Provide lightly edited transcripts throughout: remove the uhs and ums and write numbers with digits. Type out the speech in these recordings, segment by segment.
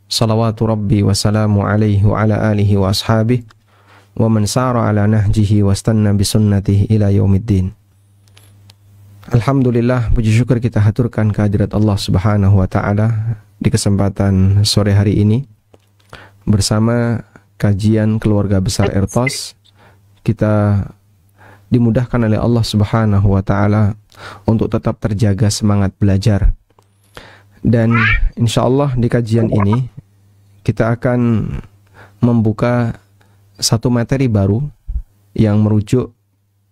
salawatu rabbi wa salamu alaihi wa ala alihi wa ashabihi wa man sara ala nahjihi wa istanna bi sunnatihi ila yaumiddin. Alhamdulillah, puji syukur kita haturkan kehadirat Allah Subhanahu wa taala di kesempatan sore hari ini bersama kajian keluarga besar Ertos. Kita dimudahkan oleh Allah Subhanahu wa taala untuk tetap terjaga semangat belajar. Dan insya Allah di kajian ini kita akan membuka satu materi baru yang merujuk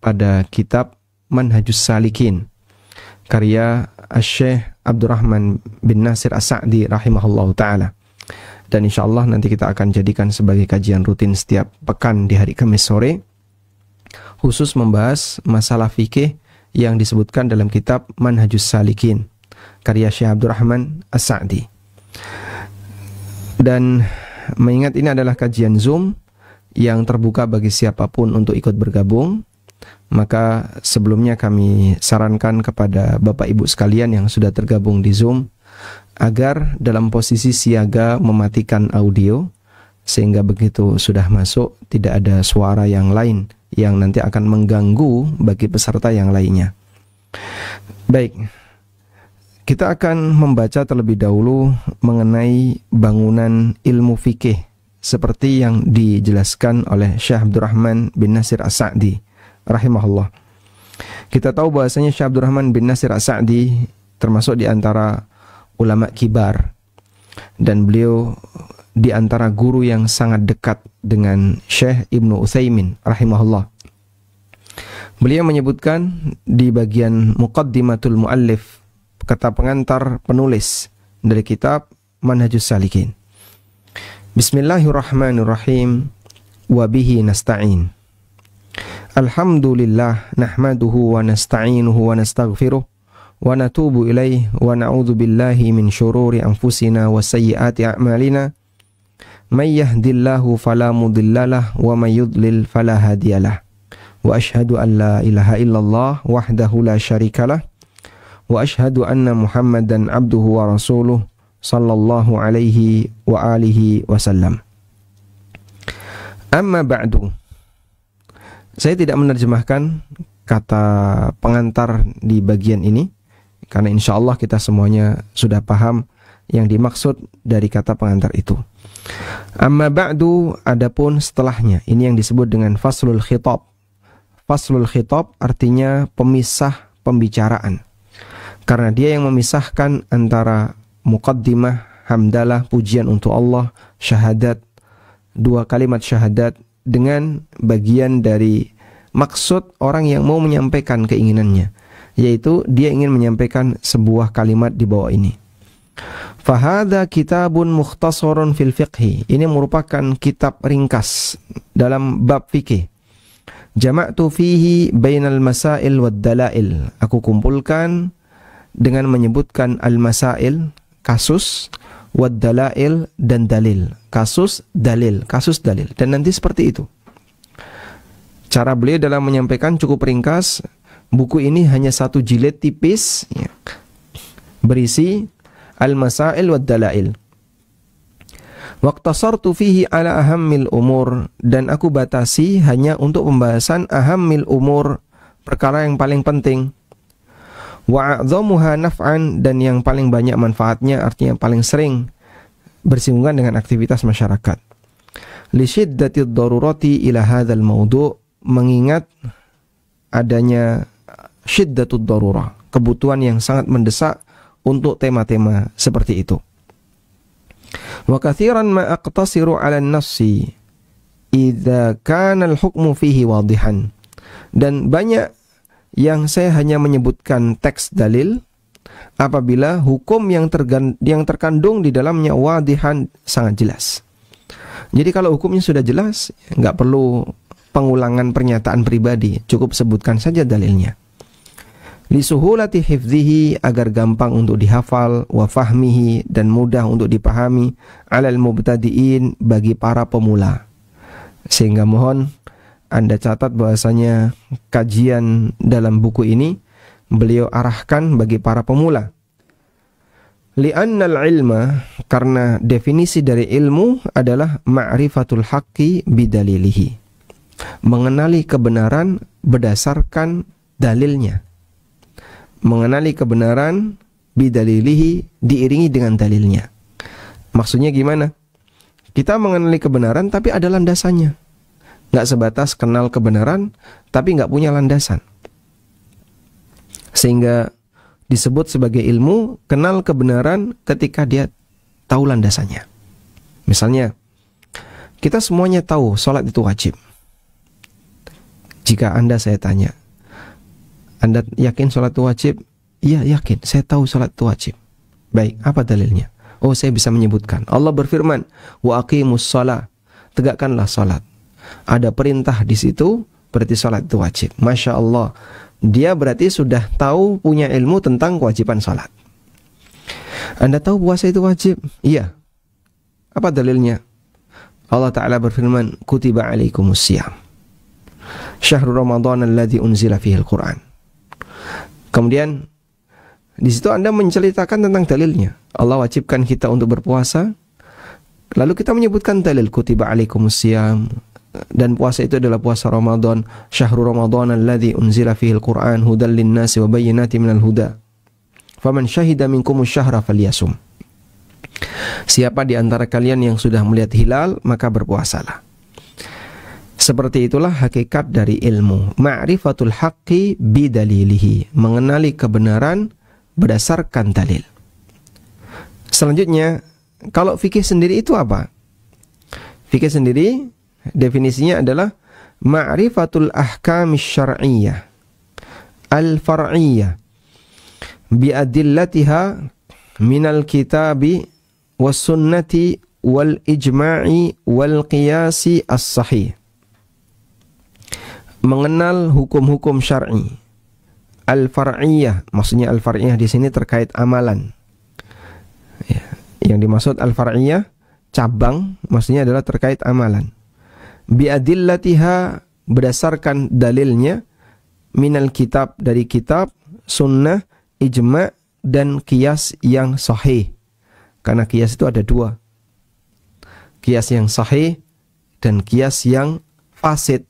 pada kitab Manhajus Salikin karya Syekh Abdurrahman bin Nasir As-Sa'di rahimahullahu ta'ala. Dan insya Allah nanti kita akan jadikan sebagai kajian rutin setiap pekan di hari Kamis sore, khusus membahas masalah fikih yang disebutkan dalam kitab Manhajus Salikin karya Syekh Abdurrahman As-Sa'di. Dan mengingat ini adalah kajian Zoom yang terbuka bagi siapapun untuk ikut bergabung, maka sebelumnya kami sarankan kepada Bapak Ibu sekalian yang sudah tergabung di Zoom agar dalam posisi siaga mematikan audio, sehingga begitu sudah masuk tidak ada suara yang lain yang nanti akan mengganggu bagi peserta yang lainnya. Baik, kita akan membaca terlebih dahulu mengenai bangunan ilmu fikih seperti yang dijelaskan oleh Syekh Abdurrahman bin Nasir As-Sa'di rahimahullah. Kita tahu bahwasanya Syekh Abdurrahman bin Nasir As-Sa'di termasuk di antara ulama kibar, dan beliau di antara guru yang sangat dekat dengan Syekh Ibnu Utsaimin rahimahullah. Beliau menyebutkan di bagian Muqaddimatul Muallif, kata pengantar penulis dari kitab Manhajus Salikin. Bismillahirrahmanirrahim. Wa bihi nasta'in. Alhamdulillah nahmaduhu wa nasta'inuhu wa nastaghfiruh wa natubu ilaih wa na'udzu billahi min syururi anfusina wa sayyiati a'malina. May yahdillahu fala mudhillalah wa may yudlil fala hadiyalah. Wa asyhadu an la ilaha illallah wahdahu la syarikalah wa asyhadu anna Muhammadan abduhu wa rasuluh sallallahu alaihi wa alihi wasallam. Amma ba'du. Saya tidak menerjemahkan kata pengantar di bagian ini karena insya Allah kita semuanya sudah paham yang dimaksud dari kata pengantar itu. Amma ba'du, adapun setelahnya, ini yang disebut dengan faslul khitab. Faslul khitab artinya pemisah pembicaraan, karena dia yang memisahkan antara muqaddimah, hamdalah, pujian untuk Allah, syahadat, dua kalimat syahadat, dengan bagian dari maksud orang yang mau menyampaikan keinginannya, yaitu dia ingin menyampaikan sebuah kalimat di bawah ini. Fahadha kitabun mukhtasarun fil fiqhi. Ini merupakan kitab ringkas dalam bab fikih. Jama'tu fihi bainal masail wad dalail. Aku kumpulkan dengan menyebutkan al-masail, kasus, wad dalail, dan dalil. Kasus, dalil, kasus, dalil. Dan nanti seperti itu. Cara beliau dalam menyampaikan cukup ringkas. Buku ini hanya satu jilid tipis, ya, berisi al-masail wad dalail. Waqtasartu fihi ala ahammil umur, dan aku batasi hanya untuk pembahasan ahammil umur, perkara yang paling penting. Wa a'dhamuha naf'an, dan yang paling banyak manfaatnya, artinya paling sering bersinggungan dengan aktivitas masyarakat. Li shiddatid darurati ila hadzal mawdu', mengingat adanya syiddatud darurah, kebutuhan yang sangat mendesak untuk tema-tema seperti itu. Wa katsiran ma aqtasiru 'ala an-nassi idza kana al-hukmu fihi wadihan. Dan banyak yang saya hanya menyebutkan teks dalil apabila hukum yang terkandung di dalamnya wadihan, sangat jelas. Jadi kalau hukumnya sudah jelas, nggak perlu pengulangan pernyataan pribadi, cukup sebutkan saja dalilnya. Lisuhulati hifdzihi, agar gampang untuk dihafal, wa fahmihi, dan mudah untuk dipahami, alal mubtadi'in, bagi para pemula. Sehingga mohon Anda catat bahwasanya kajian dalam buku ini beliau arahkan bagi para pemula. Li'annal ilma, karena definisi dari ilmu adalah ma'rifatul haqqi bidalilihi, mengenali kebenaran berdasarkan dalilnya. Mengenali kebenaran bidalilihi, diiringi dengan dalilnya. Maksudnya gimana? Kita mengenali kebenaran tapi ada landasannya. Nggak sebatas kenal kebenaran tapi nggak punya landasan. Sehingga disebut sebagai ilmu, kenal kebenaran ketika dia tahu landasannya. Misalnya, kita semuanya tahu sholat itu wajib. Jika Anda saya tanya, Anda yakin sholat itu wajib? Iya, yakin. Saya tahu sholat itu wajib. Baik, apa dalilnya? Oh, saya bisa menyebutkan. Allah berfirman, wa aqimus shalah, tegakkanlah sholat. Ada perintah di situ, berarti sholat itu wajib. Masya Allah. Dia berarti sudah tahu, punya ilmu tentang kewajiban salat. Anda tahu puasa itu wajib? Iya. Apa dalilnya? Allah Ta'ala berfirman, kutiba alaikumus siyam, syahrul ramadhan alladzi unzila fihil Qur'an. Kemudian di situ Anda menceritakan tentang dalilnya. Allah wajibkan kita untuk berpuasa. Lalu kita menyebutkan dalil, kutiba alaikumus siyam, dan puasa itu adalah puasa Ramadan, syahrul ramadhan alladzi unzila fihil Qur'an hudal linnasi wa bayyinatin minal huda faman syahida minkumus syahra falyasum. Siapa di antara kalian yang sudah melihat hilal, maka berpuasalah. Seperti itulah hakikat dari ilmu, ma'rifatul haqqi bidalilihi, mengenali kebenaran berdasarkan dalil. Selanjutnya, kalau fikih sendiri itu apa? Fikih sendiri definisinya adalah ma'rifatul ahkam syar'iyyah al-far'iyyah bi'adillatiha minal kitabi was sunnati wal ijma'i wal qiyasi as-sahih. Mengenal hukum-hukum syar'i. Al-far'iyyah, maksudnya al-far'iyyah di sini terkait amalan. Ya, yang dimaksud al-far'iyyah cabang, maksudnya adalah terkait amalan. Bi'adillatiha, berdasarkan dalilnya, minal kitab, dari kitab, sunnah, ijma' dan qiyas yang sahih. Karena qiyas itu ada dua, qiyas yang sahih dan qiyas yang fasid.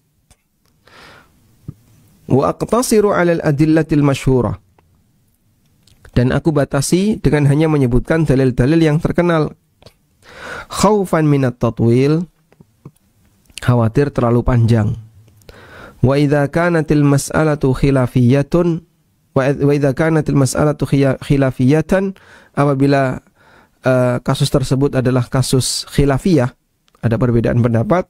Wa aqtasiru 'alal adillatil masyhurah, dan aku batasi dengan hanya menyebutkan dalil-dalil yang terkenal. Khaufan minat tatwil, khawatir terlalu panjang. Wa idza kanatil mas'alatu khilafiyatun wa idza kanatil mas'alatu khilafiyatan, apabila kasus tersebut adalah kasus khilafiyah, ada perbedaan pendapat,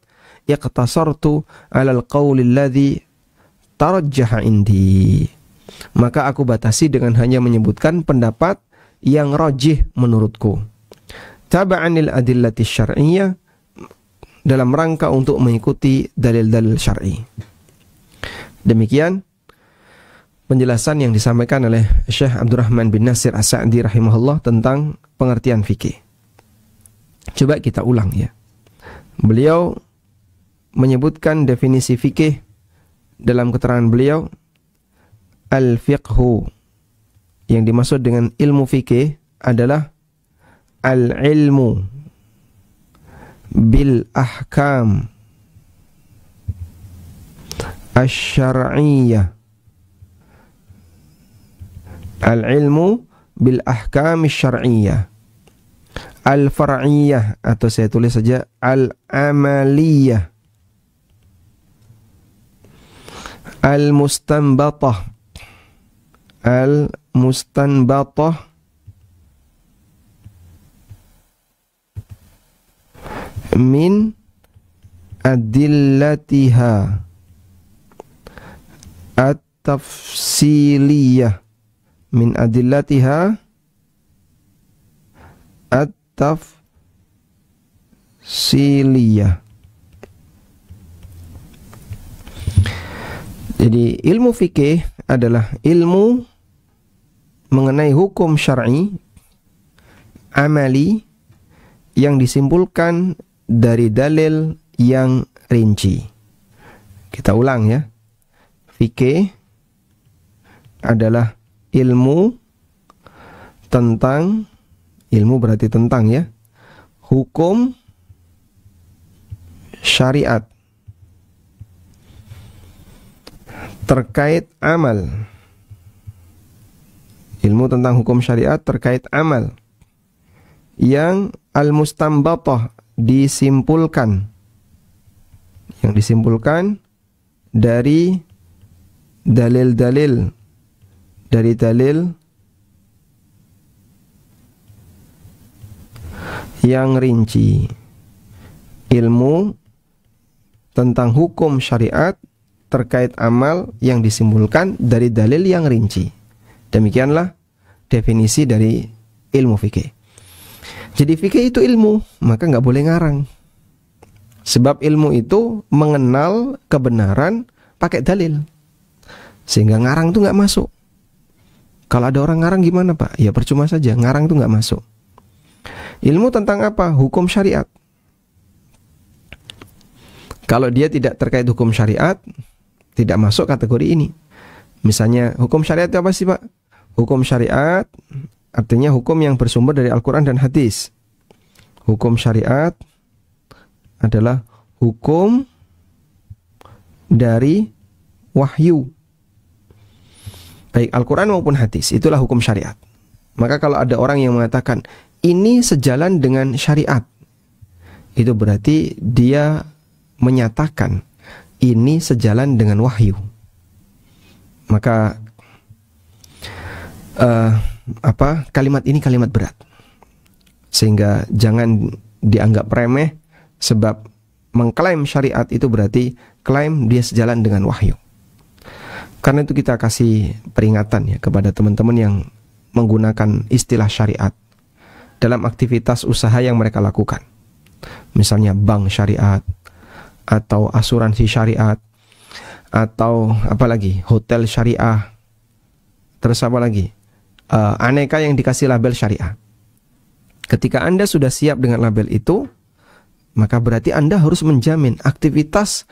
iqtasartu 'alal qawli alladhi tarajjaha indi, maka aku batasi dengan hanya menyebutkan pendapat yang rajih menurutku. Taba'anil adillati syar'iyyah, dalam rangka untuk mengikuti dalil-dalil syar'i. Demikian penjelasan yang disampaikan oleh Syekh Abdurrahman bin Nasir As-Sa'di rahimahullah tentang pengertian fikih. Coba kita ulang ya. Beliau menyebutkan definisi fikih dalam keterangan beliau, al-fiqhu, yang dimaksud dengan ilmu fikih adalah al-ilmu bil ahkam asy-syar'iyyah, al-ilmu bil ahkam asy-syar'iyyah, al-far'iyyah, atau saya tulis saja al-amaliyah, al-mustanbatah, al-mustanbatah min adillatiha at-tafsiliyah, min adillatiha at-tafsiliyah. Jadi ilmu fikih adalah ilmu mengenai hukum syar'i amali yang disimpulkan dari dalil yang rinci. Kita ulang ya. Fikih adalah ilmu tentang Ilmu berarti tentang ya. Hukum syariat terkait amal. Ilmu tentang hukum syariat terkait amal yang al-mustanbatah, disimpulkan. Yang disimpulkan dari dalil-dalil, dari dalil yang rinci. Ilmu tentang hukum syariat terkait amal yang disimpulkan dari dalil yang rinci. Demikianlah definisi dari ilmu fikih. Jadi fikih itu ilmu, maka nggak boleh ngarang. Sebab ilmu itu mengenal kebenaran pakai dalil. Sehingga ngarang itu nggak masuk. Kalau ada orang ngarang gimana Pak? Ya percuma saja, ngarang itu nggak masuk. Ilmu tentang apa? Hukum syariat. Kalau dia tidak terkait hukum syariat, tidak masuk kategori ini. Misalnya, hukum syariat itu apa sih Pak? Hukum syariat artinya hukum yang bersumber dari Al-Quran dan hadis. Hukum syariat adalah hukum dari wahyu, baik Al-Quran maupun hadis. Itulah hukum syariat. Maka kalau ada orang yang mengatakan ini sejalan dengan syariat, itu berarti dia menyatakan ini sejalan dengan wahyu. Maka kalimat ini kalimat berat, sehingga jangan dianggap remeh. Sebab mengklaim syariat itu berarti klaim dia sejalan dengan wahyu. Karena itu kita kasih peringatan ya kepada teman-teman yang menggunakan istilah syariat dalam aktivitas usaha yang mereka lakukan. Misalnya bank syariat, atau asuransi syariat, atau apalagi hotel syariah, terus apa lagi, aneka yang dikasih label syariah. Ketika Anda sudah siap dengan label itu, maka berarti Anda harus menjamin aktivitas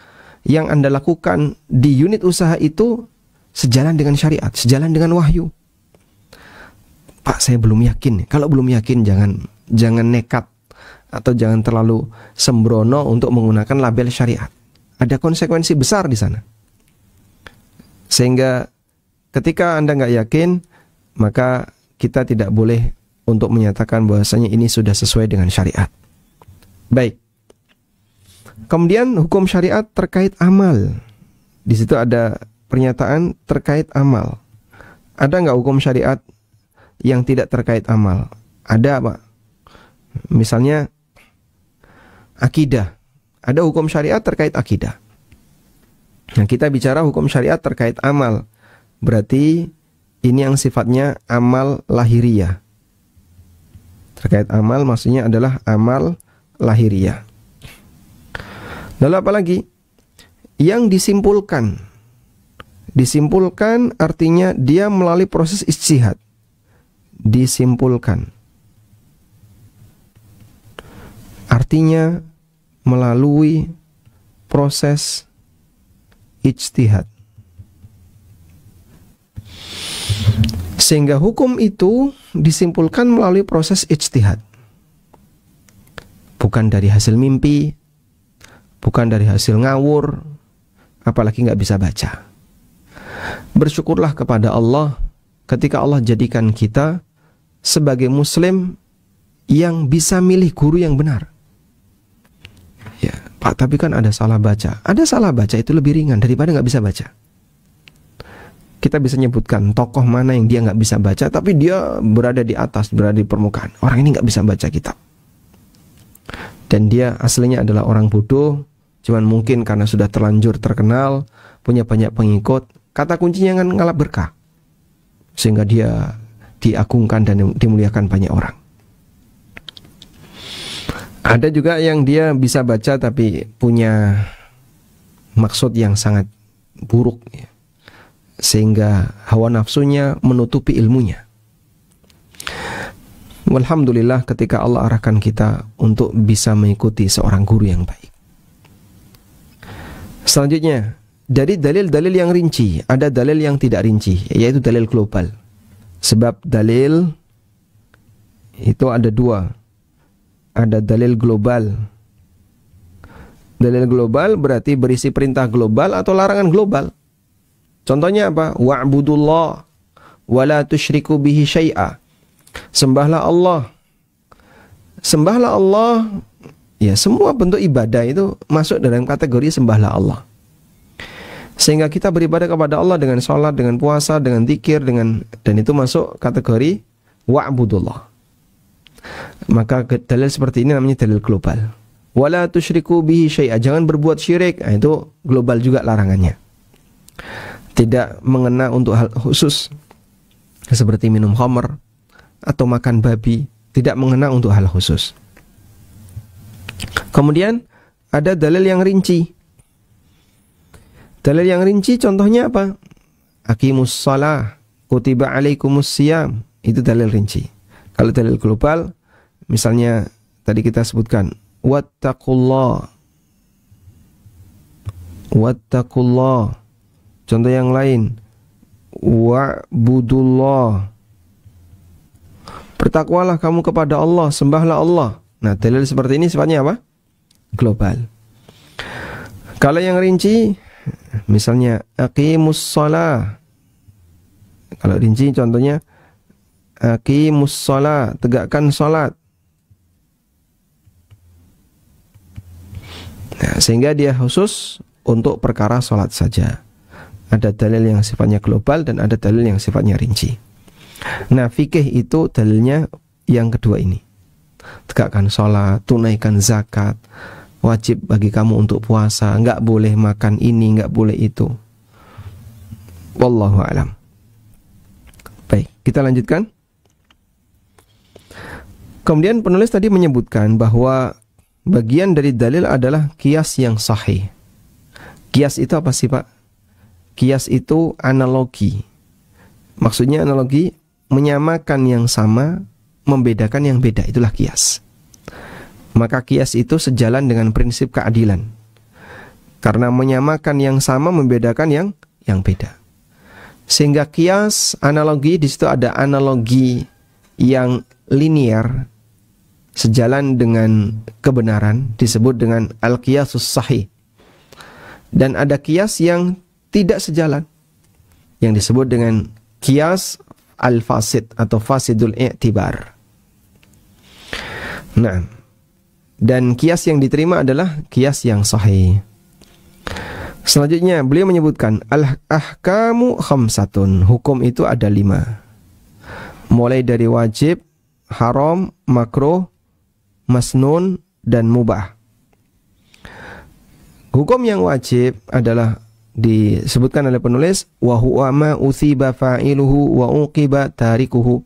yang Anda lakukan di unit usaha itu sejalan dengan syariat, sejalan dengan wahyu. Pak, saya belum yakin. Kalau belum yakin, jangan nekat atau jangan terlalu sembrono untuk menggunakan label syariat. Ada konsekuensi besar di sana. Sehingga ketika Anda nggak yakin, maka kita tidak boleh untuk menyatakan bahwasanya ini sudah sesuai dengan syariat. Baik. Kemudian hukum syariat terkait amal. Di situ ada pernyataan terkait amal. Ada nggak hukum syariat yang tidak terkait amal? Ada Pak. Misalnya akidah. Ada hukum syariat terkait akidah. Nah, kita bicara hukum syariat terkait amal. Berarti ini yang sifatnya amal lahiriah. Terkait amal maksudnya adalah amal lahiriah. Lalu apa lagi? Yang disimpulkan. Disimpulkan artinya dia melalui proses ijtihad. Disimpulkan artinya melalui proses ijtihad. Sehingga hukum itu disimpulkan melalui proses ijtihad. Bukan dari hasil mimpi, bukan dari hasil ngawur, apalagi nggak bisa baca. Bersyukurlah kepada Allah ketika Allah jadikan kita sebagai muslim yang bisa milih guru yang benar. Ya, Pak, tapi kan ada salah baca. Ada salah baca itu lebih ringan daripada nggak bisa baca. Kita bisa nyebutkan tokoh mana yang dia nggak bisa baca, tapi dia berada di atas, berada di permukaan. Orang ini nggak bisa baca kitab. Dan dia aslinya adalah orang bodoh, cuman mungkin karena sudah terlanjur terkenal, punya banyak pengikut, kata kuncinya kan ngalap berkah. Sehingga dia diagungkan dan dimuliakan banyak orang. Ada juga yang dia bisa baca tapi punya maksud yang sangat buruk ya. Sehingga hawa nafsunya menutupi ilmunya. Alhamdulillah ketika Allah arahkan kita untuk bisa mengikuti seorang guru yang baik. Selanjutnya, dari dalil-dalil yang rinci, ada dalil yang tidak rinci, yaitu dalil global. Sebab dalil itu ada dua. Ada dalil global. Dalil global berarti berisi perintah global atau larangan global. Contohnya apa? Wa'budullah wa la tusyriku bihi syai'a. Sembahlah Allah. Sembahlah Allah. Ya, semua bentuk ibadah itu masuk dalam kategori sembahlah Allah. Sehingga kita beribadah kepada Allah dengan sholat, dengan puasa, dengan zikir, dan itu masuk kategori wa'budullah. Maka dalil seperti ini namanya dalil global. Wala tusyriku bihi syai'a, jangan berbuat syirik. Nah, itu global juga larangannya. Tidak mengena untuk hal khusus seperti minum khamr atau makan babi, tidak mengena untuk hal khusus. Kemudian ada dalil yang rinci. Dalil yang rinci contohnya apa? Aqimus shalah, kutiba alaikumus siyam. Itu dalil rinci. Kalau dalil global, misalnya tadi kita sebutkan wattaqullah. Wattaqullah. Contoh yang lain, wa'budullah. Bertakwalah kamu kepada Allah, sembahlah Allah. Nah, dalil seperti ini sifatnya apa? Global. Kalau yang rinci, misalnya aqimus shalah. Kalau rinci contohnya aqimus shalah, tegakkan salat. Nah, sehingga dia khusus untuk perkara salat saja. Ada dalil yang sifatnya global dan ada dalil yang sifatnya rinci. Nah, fikih itu dalilnya yang kedua ini. Tegakkan salat, tunaikan zakat, wajib bagi kamu untuk puasa, enggak boleh makan ini, enggak boleh itu. Wallahu a'lam. Baik, kita lanjutkan. Kemudian penulis tadi menyebutkan bahwa bagian dari dalil adalah qiyas yang sahih. Qiyas itu apa sih, Pak? Qiyas itu analogi. Maksudnya analogi menyamakan yang sama, membedakan yang beda. Itulah qiyas. Maka qiyas itu sejalan dengan prinsip keadilan. Karena menyamakan yang sama, membedakan yang beda. Sehingga qiyas, analogi, di situ ada analogi yang linear, sejalan dengan kebenaran, disebut dengan al-qiyasus sahih. Dan ada qiyas yang tidak sejalan, yang disebut dengan qiyas al-fasid atau fasidul i'tibar. Nah, dan qiyas yang diterima adalah qiyas yang sahih. Selanjutnya beliau menyebutkan al-ahkamu khamsatun. Hukum itu ada 5. Mulai dari wajib, haram, makruh, masnun, dan mubah. Hukum yang wajib adalah disebutkan oleh penulis wa huwa ma uthiba fa'iluhu wa uqiba tarikuhu,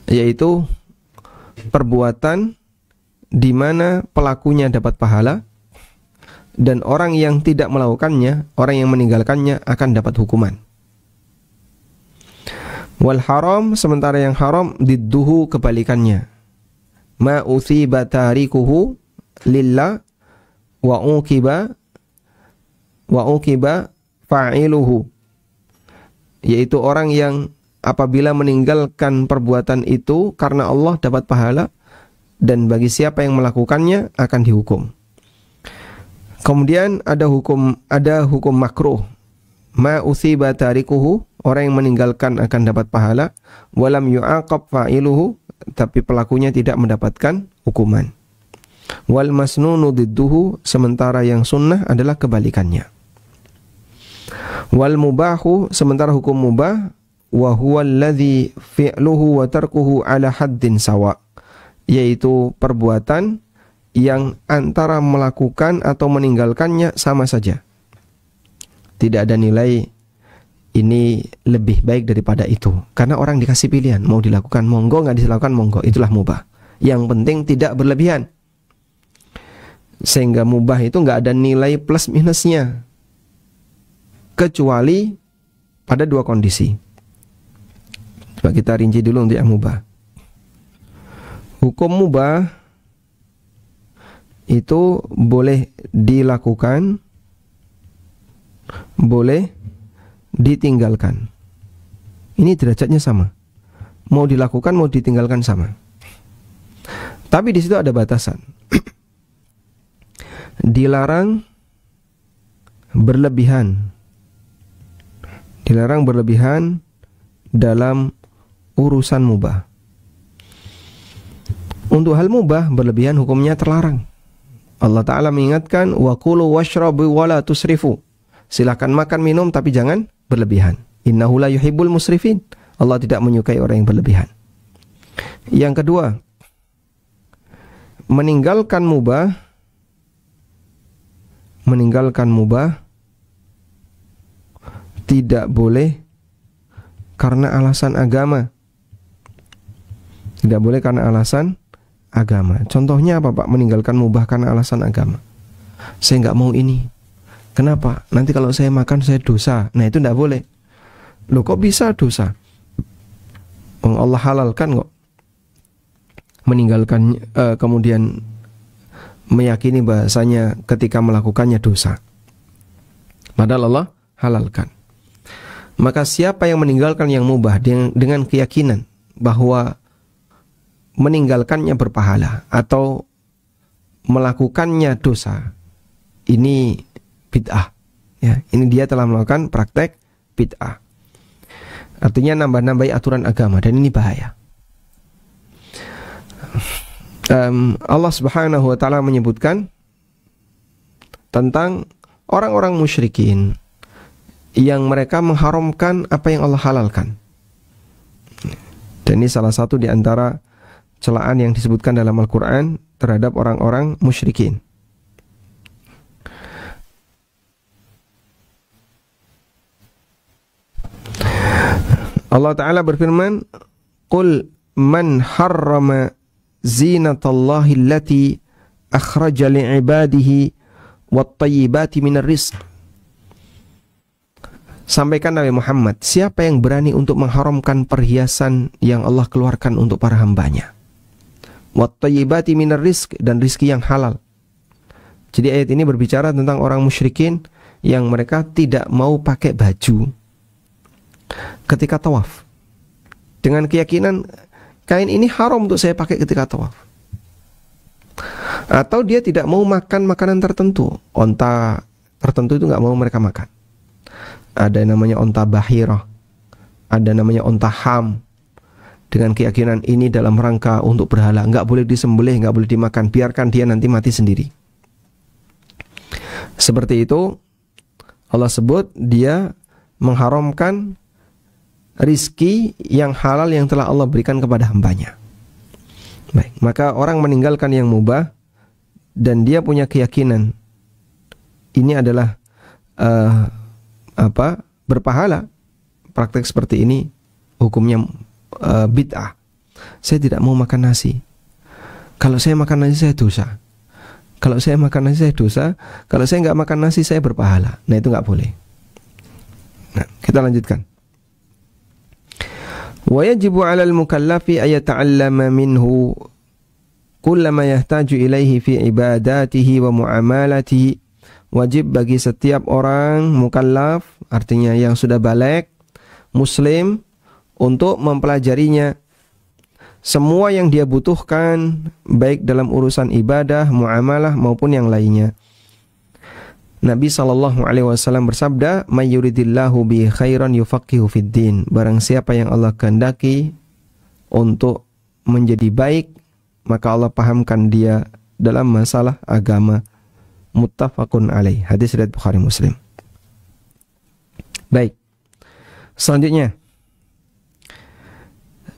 yaitu perbuatan di mana pelakunya dapat pahala dan orang yang tidak melakukannya, orang yang meninggalkannya akan dapat hukuman. Wal haram, sementara yang haram didduhu, kebalikannya. Ma uthiba tarikuhu lillah wa uqiba fa'iluhu, yaitu orang yang apabila meninggalkan perbuatan itu karena Allah dapat pahala, dan bagi siapa yang melakukannya akan dihukum. Kemudian ada hukum makruh. Ma uthiba tarikuhu, orang yang meninggalkan akan dapat pahala, walam yu'aqab fa'iluhu, tapi pelakunya tidak mendapatkan hukuman. Wal masnunu didduhu, sementara yang sunnah adalah kebalikannya. Wal mubahu, sementara hukum mubah, wa huwa alladhi fi'luhu wa tarkuhu ala haddin sawa, yaitu perbuatan yang antara melakukan atau meninggalkannya sama saja. Tidak ada nilai ini lebih baik daripada itu, karena orang dikasih pilihan, mau dilakukan monggo, nggak dilakukan monggo, itulah mubah. Yang penting tidak berlebihan. Sehingga mubah itu nggak ada nilai plus minusnya, kecuali pada 2 kondisi. Coba kita rinci dulu untuk yang mubah. Hukum mubah itu boleh dilakukan, boleh ditinggalkan. Ini derajatnya sama. mau dilakukan, mau ditinggalkan sama. Tapi di situ ada batasan. Dilarang berlebihan. Dilarang berlebihan dalam urusan mubah. Untuk hal mubah berlebihan hukumnya terlarang. Allah Ta'ala mengingatkan, wa kulu washrabu wa la tusrifu. Silakan makan minum tapi jangan berlebihan. Innahu la yuhibbul musrifin. Allah tidak menyukai orang yang berlebihan. Yang kedua, meninggalkan mubah tidak boleh karena alasan agama. Tidak boleh karena alasan agama. Contohnya apa, Pak? Meninggalkan mubah karena alasan agama. Saya nggak mau ini. Kenapa? Nanti kalau saya makan saya dosa. Nah, itu tidak boleh. Loh, kok bisa dosa? Allah halalkan kok. Meninggalkan kemudian meyakini bahasanya ketika melakukannya dosa. Padahal Allah halalkan. Maka siapa yang meninggalkan yang mubah dengan keyakinan bahwa meninggalkannya berpahala atau melakukannya dosa, ini bid'ah. Ya, ini dia telah melakukan praktek bid'ah. Artinya nambah-nambahi aturan agama, dan ini bahaya. Allah Subhanahu wa Ta'ala menyebutkan tentang orang-orang musyrikin yang mereka mengharamkan apa yang Allah halalkan. Dan ini salah satu di antara celaan yang disebutkan dalam Al-Quran terhadap orang-orang musyrikin. Allah Ta'ala berfirman, Qul man harrama zinatallahi allati akhraja li'ibadihi wat-tayyibati minar rizq. Sampaikan Nabi Muhammad, siapa yang berani untuk mengharamkan perhiasan yang Allah keluarkan untuk para hambanya? Wat-tayyibati minar rizq, dan rizki yang halal. Jadi ayat ini berbicara tentang orang musyrikin yang mereka tidak mau pakai baju ketika tawaf, dengan keyakinan kain ini haram untuk saya pakai ketika tawaf. Atau dia tidak mau makan makanan tertentu, onta tertentu itu nggak mau mereka makan. Ada yang namanya onta bahirah, ada namanya onta ham, dengan keyakinan ini dalam rangka untuk berhala, nggak boleh disembelih, nggak boleh dimakan, biarkan dia nanti mati sendiri. Seperti itu Allah sebut dia mengharamkan rizki yang halal yang telah Allah berikan kepada hambanya. Baik, maka orang meninggalkan yang mubah dan dia punya keyakinan ini adalah berpahala. Praktek seperti ini hukumnya bid'ah. Saya tidak mau makan nasi. Kalau saya makan nasi saya dosa. Kalau saya makan nasi saya dosa. Kalau saya nggak makan nasi saya berpahala. Nah, itu nggak boleh. Nah, kita lanjutkan. Wa yajibu 'alal mukallafi ay yata'allama minhu kullama yahtaju ilaihi fi ibadatihi wa muamalatihi. Wajib bagi setiap orang mukallaf, artinya yang sudah baligh, muslim, untuk mempelajarinya semua yang dia butuhkan, baik dalam urusan ibadah, muamalah maupun yang lainnya. Nabi SAW bersabda, "May yuridillahu bi khairan yufaqihu fid din." Barang siapa yang Allah kehendaki untuk menjadi baik, maka Allah pahamkan dia dalam masalah agama. Muttafaqun alaih. Hadis riwayat Bukhari Muslim. Baik. Selanjutnya,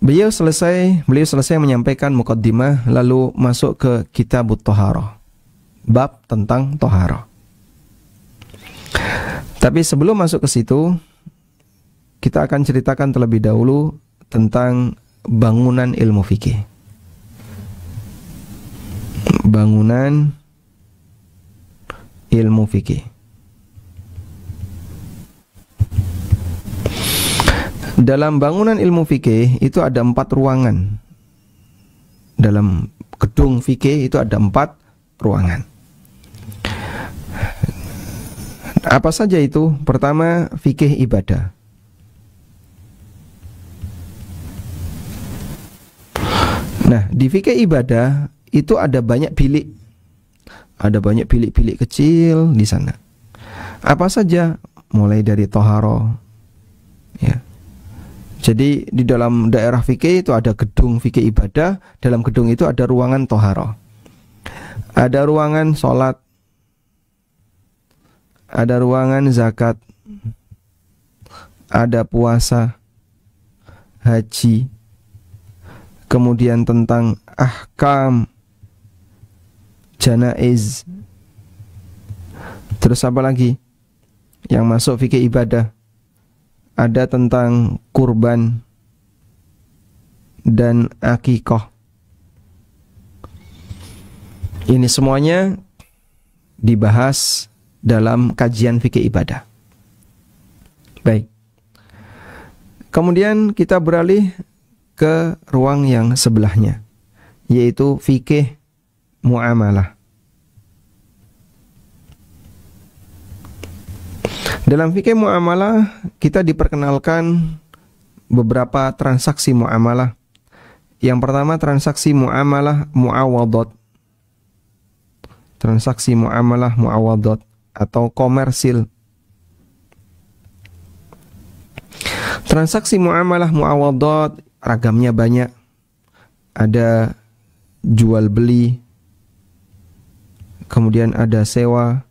beliau selesai menyampaikan muqaddimah, lalu masuk ke Kitabut Thaharah. Bab tentang thaharah. Tapi sebelum masuk ke situ, kita akan ceritakan terlebih dahulu tentang bangunan ilmu fikih. Bangunan ilmu fikih. Dalam bangunan ilmu fikih itu ada 4 ruangan. Dalam gedung fikih itu ada 4 ruangan. Apa saja itu? Pertama, fikih ibadah. Nah, di fikih ibadah itu ada banyak bilik. Ada banyak bilik-bilik kecil di sana. Apa saja? Mulai dari toharo. Ya. Jadi di dalam daerah fikih itu ada gedung fikih ibadah. Dalam gedung itu ada ruangan toharo. Ada ruangan sholat. Ada ruangan zakat. Ada puasa, haji. Kemudian tentang ahkam, janaiz. Terus apa lagi yang masuk fikih ibadah? Ada tentang kurban dan akikah. Ini semuanya dibahas dalam kajian fikih ibadah. Baik. Kemudian kita beralih ke ruang yang sebelahnya, yaitu fikih muamalah. Dalam fikih muamalah kita diperkenalkan beberapa transaksi muamalah. Yang pertama transaksi muamalah muawadhat. Transaksi muamalah muawadhat atau komersil. Transaksi muamalah muawadhat ragamnya banyak. Ada jual beli, kemudian ada sewa,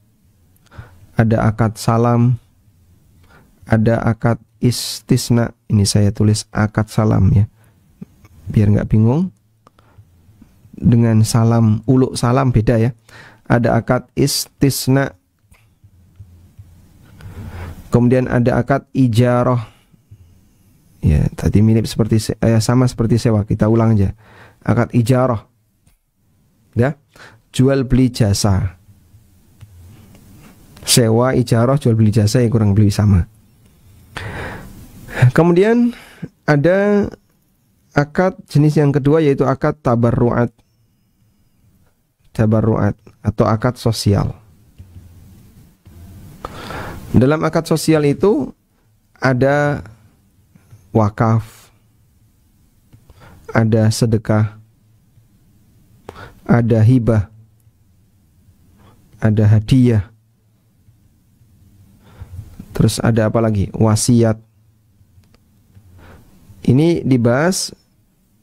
ada akad salam, ada akad istisna. Ini saya tulis akad salam ya, biar nggak bingung. Dengan salam, uluk salam beda ya. Ada akad istisna. Kemudian ada akad ijarah. Ya, tadi mirip seperti sama seperti sewa. Kita ulang aja. Akad ijarah. Ya, jual beli jasa. Sewa, ijarah, jual beli jasa yang kurang lebih sama. Kemudian ada akad jenis yang kedua, yaitu akad tabarru'at. Tabarru'at atau akad sosial. Dalam akad sosial itu ada wakaf, ada sedekah, ada hibah, ada hadiah. Terus ada apa lagi? Wasiat. Ini dibahas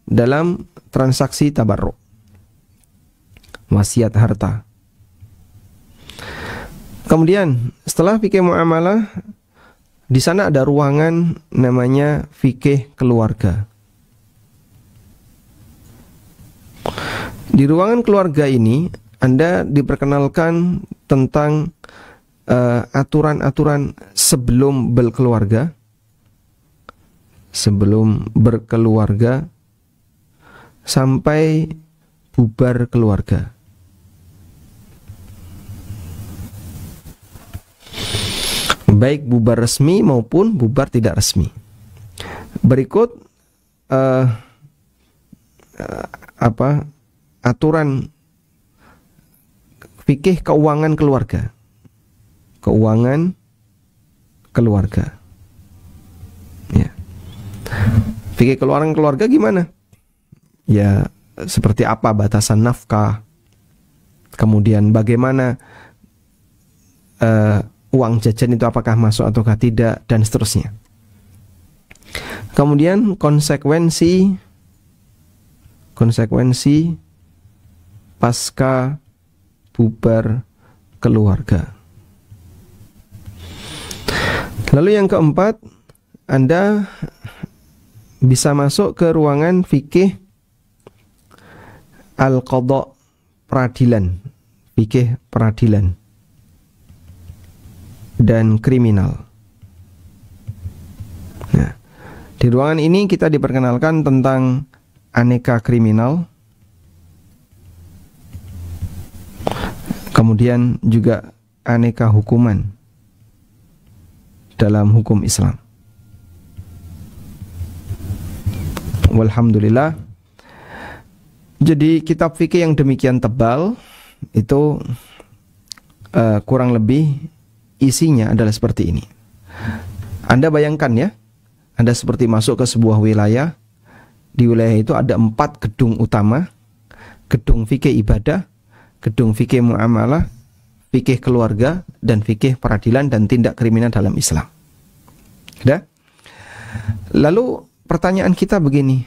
dalam transaksi tabarruk. Wasiat harta. Kemudian setelah fikih muamalah, di sana ada ruangan namanya fikih keluarga. Di ruangan keluarga ini Anda diperkenalkan tentang aturan-aturan sebelum berkeluarga, sampai bubar keluarga. Baik bubar resmi maupun bubar tidak resmi. Berikut aturan fikih keuangan keluarga. Keuangan keluarga. Ya. Fikih keuangan keluarga gimana? Ya, seperti apa batasan nafkah? Kemudian bagaimana uang jajan itu apakah masuk ataukah tidak, dan seterusnya. Kemudian konsekuensi pasca bubar keluarga. Lalu yang keempat, Anda bisa masuk ke ruangan fikih al-qadha, peradilan, fikih peradilan dan kriminal. Nah, di ruangan ini kita diperkenalkan tentang aneka kriminal, kemudian juga aneka hukuman dalam hukum Islam. Walhamdulillah. Jadi kitab fikih yang demikian tebal itu kurang lebih isinya adalah seperti ini. Anda bayangkan ya, Anda seperti masuk ke sebuah wilayah Di wilayah itu ada 4 gedung utama, gedung fikih ibadah, gedung fikih muamalah, fikih keluarga, dan fikih peradilan dan tindak kriminal dalam Islam. Ada? Lalu pertanyaan kita begini,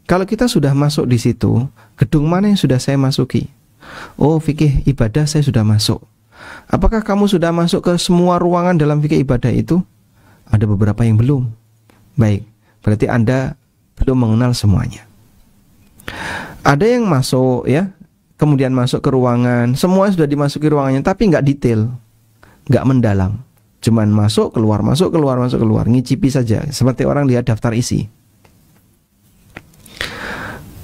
kalau kita sudah masuk di situ, gedung mana yang sudah saya masuki? Oh, fikih ibadah saya sudah masuk. Apakah kamu sudah masuk ke semua ruangan dalam fikih ibadah itu? Ada beberapa yang belum. Baik, berarti Anda belum mengenal semuanya. Ada yang masuk ya, kemudian masuk ke ruangan, semua sudah dimasuki ruangannya, tapi nggak detail, nggak mendalam. Cuman masuk, keluar, ngicipi saja, seperti orang lihat daftar isi.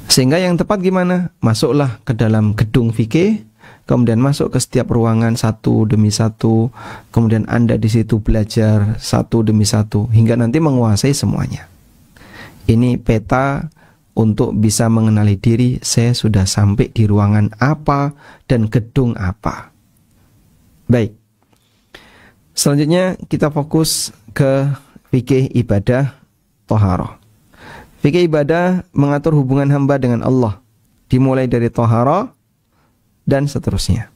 Sehingga yang tepat gimana? Masuklah ke dalam gedung fikih, kemudian masuk ke setiap ruangan satu demi satu, kemudian Anda di situ belajar satu demi satu, hingga nanti menguasai semuanya. Ini peta untuk bisa mengenali diri, saya sudah sampai di ruangan apa dan gedung apa. Baik. Selanjutnya kita fokus ke fikih ibadah thaharah. Fikih ibadah mengatur hubungan hamba dengan Allah, dimulai dari thaharah dan seterusnya.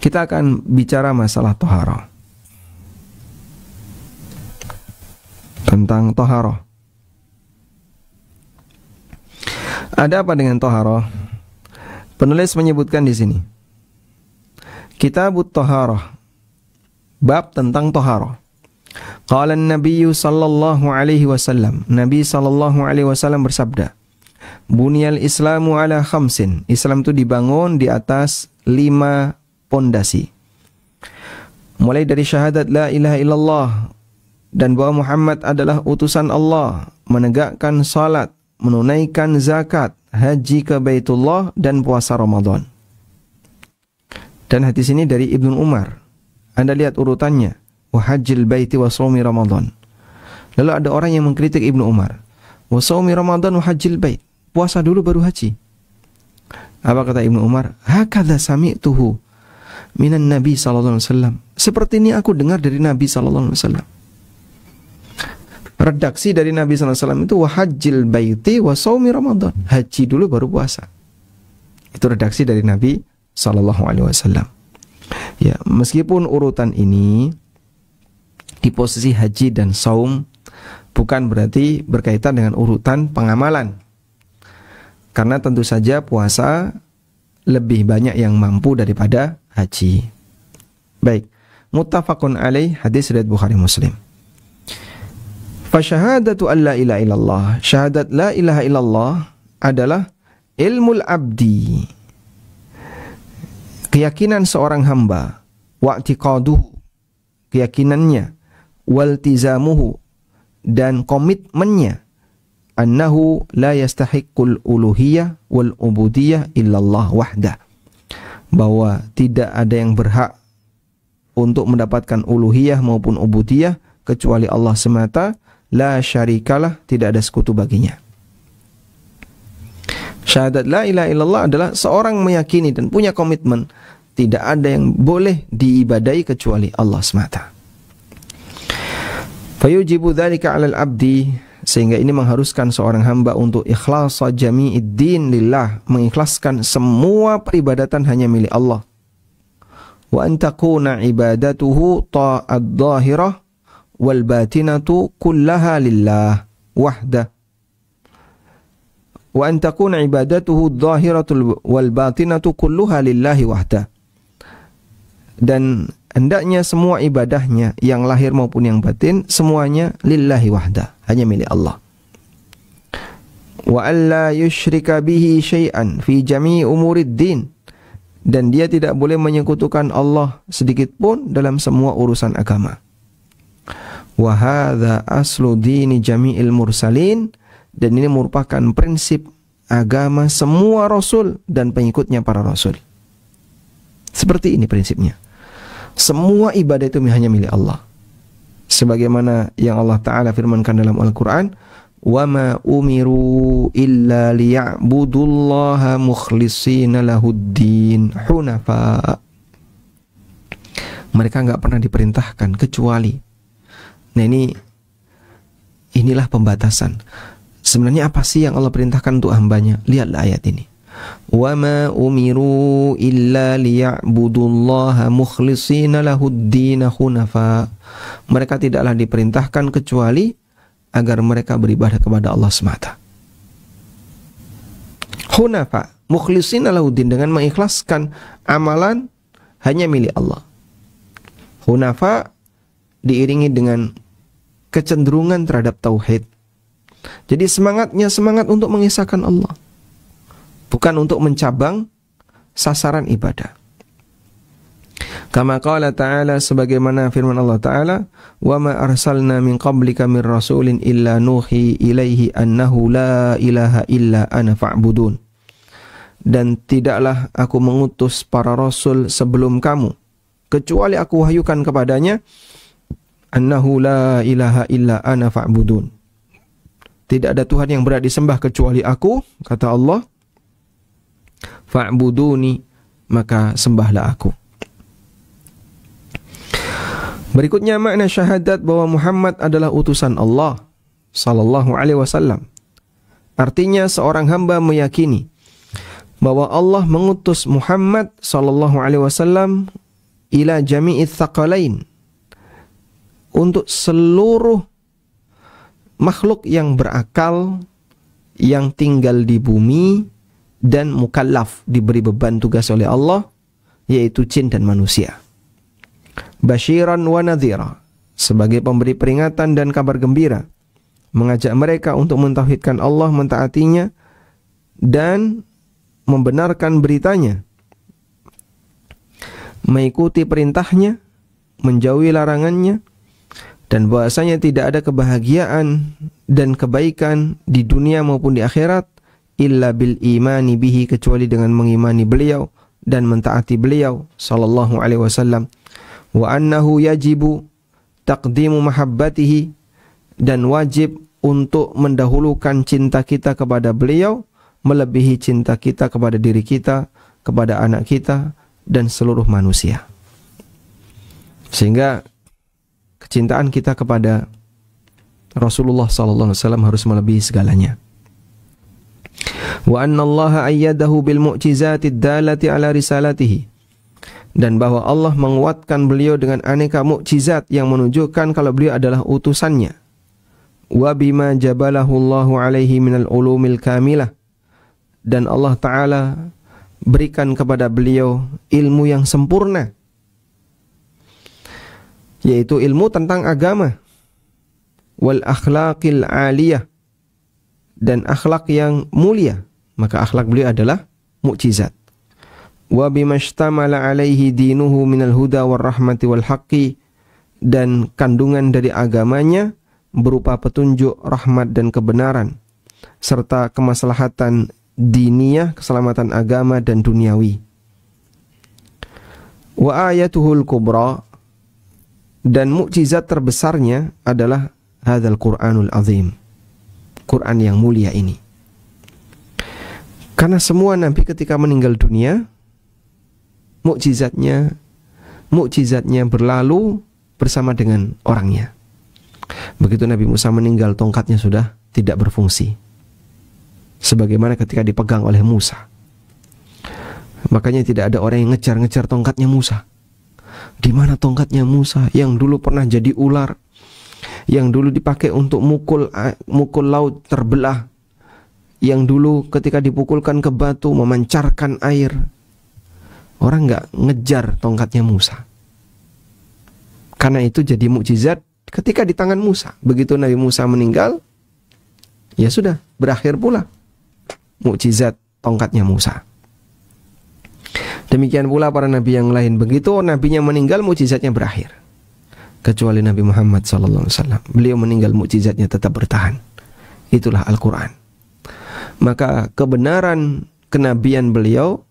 Kita akan bicara masalah thaharah. Tentang thaharah. Ada apa dengan thaharah? Penulis menyebutkan di sini. Kitabut Thaharah. Bab tentang thaharah. Qala an-nabiy sallallahu alaihi wasallam. Nabi sallallahu alaihi wasallam bersabda, Bunyal Islamu ala khamsin. Islam itu dibangun di atas 5 pondasi. Mulai dari syahadat la ilaha illallah dan bahwa Muhammad adalah utusan Allah, menegakkan salat, menunaikan zakat, haji ke Baitullah, dan puasa Ramadan. Dan hadis ini dari Ibnu Umar. Anda lihat urutannya, wa hajjil baiti wa shaumi Ramadan. Lalu ada orang yang mengkritik Ibnu Umar, wa shaumi Ramadan wa hajjil bait. Puasa dulu baru haji. Apa kata Ibnu Umar? Hakadha sami'tuhu minan Nabi sallallahu alaihi wasallam. Seperti ini aku dengar dari Nabi sallallahu alaihi wasallam. Redaksi dari Nabi sallallahu alaihi wasallam itu wa hajjil baiti wa shaumi Ramadan. Haji dulu baru puasa. Itu redaksi dari Nabi sallallahu alaihi wasallam. Ya, meskipun urutan ini di posisi haji dan saum bukan berarti berkaitan dengan urutan pengamalan. Karena tentu saja puasa lebih banyak yang mampu daripada haji. Baik, muttafaqun alaih, hadis riwayat Bukhari Muslim. Fa syahadatu an la ilaha illallah. Syahadat la ilaha illallah adalah ilmul abdi. Keyakinan seorang hamba, wa'tiqaduhu, keyakinannya, waltizamuhu, dan komitmennya, annahu la yastahiqqul uluhiyah wal ubudiyah illallah wahdah, bahwa tidak ada yang berhak untuk mendapatkan uluhiyah maupun ubudiyah kecuali Allah semata, la syarikalah, tidak ada sekutu baginya. Syahadat la ilaha illallah adalah seorang meyakini dan punya komitmen tidak ada yang boleh diibadai kecuali Allah semata. Fayujibu dzalika 'alal abdi, sehingga ini mengharuskan seorang hamba untuk ikhlas jami'id din lillah, mengikhlaskan semua peribadatan hanya milik Allah. Wa an takuna ibadatuhu ta'ad dhahirah wal batinatu kullaha lillah wahdah. Wa an takuna ibadatuhu dhahiratul wal batinatu kulluha lillahi wahda. Dan hendaknya semua ibadahnya yang lahir maupun yang batin semuanya lillahi wahda, hanya milik Allah. Wa alla yusyrika bihi syai'an fi jami'i umurid din, dan dia tidak boleh menyekutukan Allah sedikit pun dalam semua urusan agama. Wa hadza aslu dini jami'il mursalin, dan ini merupakan prinsip agama semua rasul dan pengikutnya para rasul. Seperti ini prinsipnya. Semua ibadah itu hanya milik Allah. Sebagaimana yang Allah Ta'ala firmankan dalam Al-Quran, وَمَا أُمِرُوا إِلَّا لِيَعْبُدُوا اللَّهَ مُخْلِصِينَ لَهُ الدِّينَ حُنَفَاءَ. Mereka nggak pernah diperintahkan kecuali. Nah inilah pembatasan. sebenarnya apa sih yang Allah perintahkan untuk hambanya? Lihatlah ayat ini. Wa ma umiru illa liya'budullaha mukhlishina lahud-din hunafa. Mereka tidaklah diperintahkan kecuali agar mereka beribadah kepada Allah semata. Hunafa, mukhlishina lahud-din, dengan mengikhlaskan amalan hanya milik Allah. Hunafa diiringi dengan kecenderungan terhadap tauhid. Jadi semangatnya semangat untuk mengisahkan Allah, bukan untuk mencabang sasaran ibadah. Kama qala ta'ala, sebagaimana firman Allah Ta'ala, wa ma arsalna min qablika min rasulin illa nuhi ilaihi annahu la ilaha illa ana fa'budun. Dan tidaklah aku mengutus para rasul sebelum kamu, kecuali aku wahyukan kepadanya, annahu la ilaha illa ana fa'budun. Tidak ada Tuhan yang berhak disembah kecuali aku, kata Allah. Fa'buduni, maka sembahlah aku. Berikutnya makna syahadat bahwa Muhammad adalah utusan Allah sallallahu alaihi wasallam. Artinya seorang hamba meyakini bahwa Allah mengutus Muhammad sallallahu alaihi wasallam ila jami'its tsaqalain, untuk seluruh makhluk yang berakal, yang tinggal di bumi dan mukallaf, diberi beban tugas oleh Allah, yaitu jin dan manusia. Basyiran wa nadhira, sebagai pemberi peringatan dan kabar gembira, mengajak mereka untuk mentauhidkan Allah, mentaatinya dan membenarkan beritanya, mengikuti perintahnya, menjauhi larangannya, dan bahwasanya tidak ada kebahagiaan dan kebaikan di dunia maupun di akhirat illa bil imani bihi, kecuali dengan mengimani beliau dan mentaati beliau sallallahu alaihi wasallam. Wa annahu yajibu taqdimu mahabbatihi, dan wajib untuk mendahulukan cinta kita kepada beliau melebihi cinta kita kepada diri kita, kepada anak kita dan seluruh manusia. Sehingga kecintaan kita kepada Rasulullah sallallahu alaihi wasallam harus melebihi segalanya. Wa anna Allah ayyadahu bil mu'jizatid dalati ala risalatihi, dan bahwa Allah menguatkan beliau dengan aneka mukjizat yang menunjukkan kalau beliau adalah utusannya. Wa bima jabalahu Allahu alaihi minal ulumil kamilah, dan Allah Ta'ala berikan kepada beliau ilmu yang sempurna, yaitu ilmu tentang agama, wal akhlaqil aliyah, dan akhlak yang mulia. Maka akhlak beliau adalah mukjizat. Wa bimastamala alaihi dinuhu minal huda war rahmati wal haqqi, dan kandungan dari agamanya berupa petunjuk, rahmat dan kebenaran, serta kemaslahatan diniyah, keselamatan agama dan duniawi. Wa ayatuhul kubra, dan mukjizat terbesarnya adalah hadzal Qur'anul azim, Quran yang mulia ini. Karena semua nabi ketika meninggal dunia, mukjizatnya berlalu bersama dengan orangnya. Begitu Nabi Musa meninggal, tongkatnya sudah tidak berfungsi, sebagaimana ketika dipegang oleh Musa. Makanya tidak ada orang yang ngejar-ngejar tongkatnya Musa. Di mana tongkatnya Musa yang dulu pernah jadi ular, yang dulu dipakai untuk mukul laut terbelah, yang dulu ketika dipukulkan ke batu memancarkan air. Orang nggak ngejar tongkatnya Musa. Karena itu jadi mukjizat ketika di tangan Musa. Begitu Nabi Musa meninggal, ya sudah, berakhir pula mukjizat tongkatnya Musa. Demikian pula para nabi yang lain. Begitu nabinya meninggal, mukjizatnya berakhir. Kecuali Nabi Muhammad SAW. Beliau meninggal, mukjizatnya tetap bertahan. Itulah Al-Quran. Maka kebenaran kenabian beliau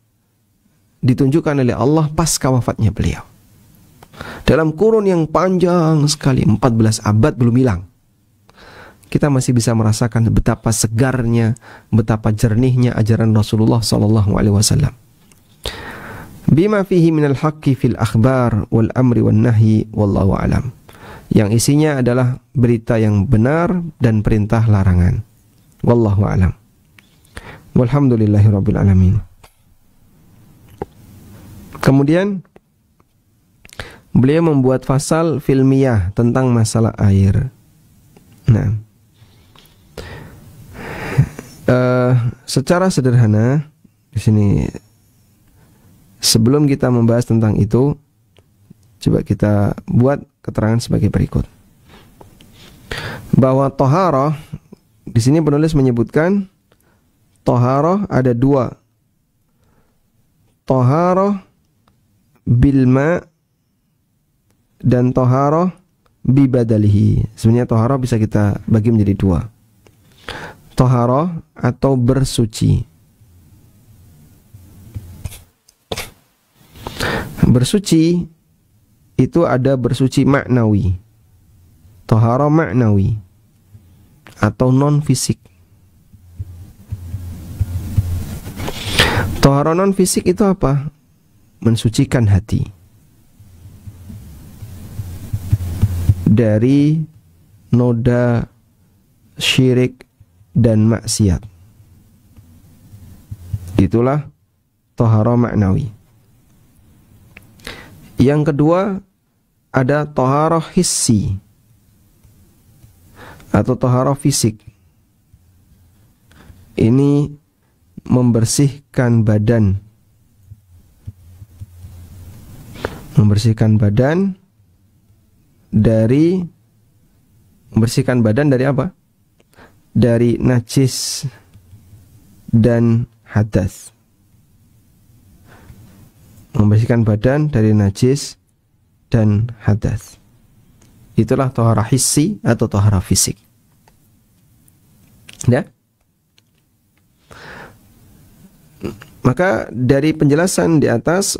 ditunjukkan oleh Allah pasca wafatnya beliau. Dalam kurun yang panjang sekali, 14 abad belum hilang. Kita masih bisa merasakan betapa segarnya, betapa jernihnya ajaran Rasulullah SAW. Bima fihi minal haqqi fil akhbar wal amri wal nahyi wallahu alam. Yang isinya adalah berita yang benar dan perintah larangan. Wallahu a'lam. Walhamdulillahirabbil alamin. Kemudian beliau membuat fasal filmiyah tentang masalah air. Nah, secara sederhana di sini sebelum kita membahas tentang itu, coba kita buat keterangan sebagai berikut. Bahwa toharoh di sini penulis menyebutkan toharoh ada dua. Toharoh bilma dan toharoh bibadalihi. Sebenarnya toharoh bisa kita bagi menjadi dua. Toharoh atau bersuci. Bersuci itu ada bersuci maknawi, toharoh maknawi atau non fisik. Toharoh non fisik itu apa? Mensucikan hati dari noda syirik dan maksiat. Itulah toharoh maknawi. Yang kedua ada toharoh hissi atau toharoh fisik. Ini membersihkan badan. Membersihkan badan dari apa? Dari najis dan hadas. Membersihkan badan dari najis dan hadas. Itulah toharah hissi atau toharah fisik. Ya. Maka dari penjelasan di atas,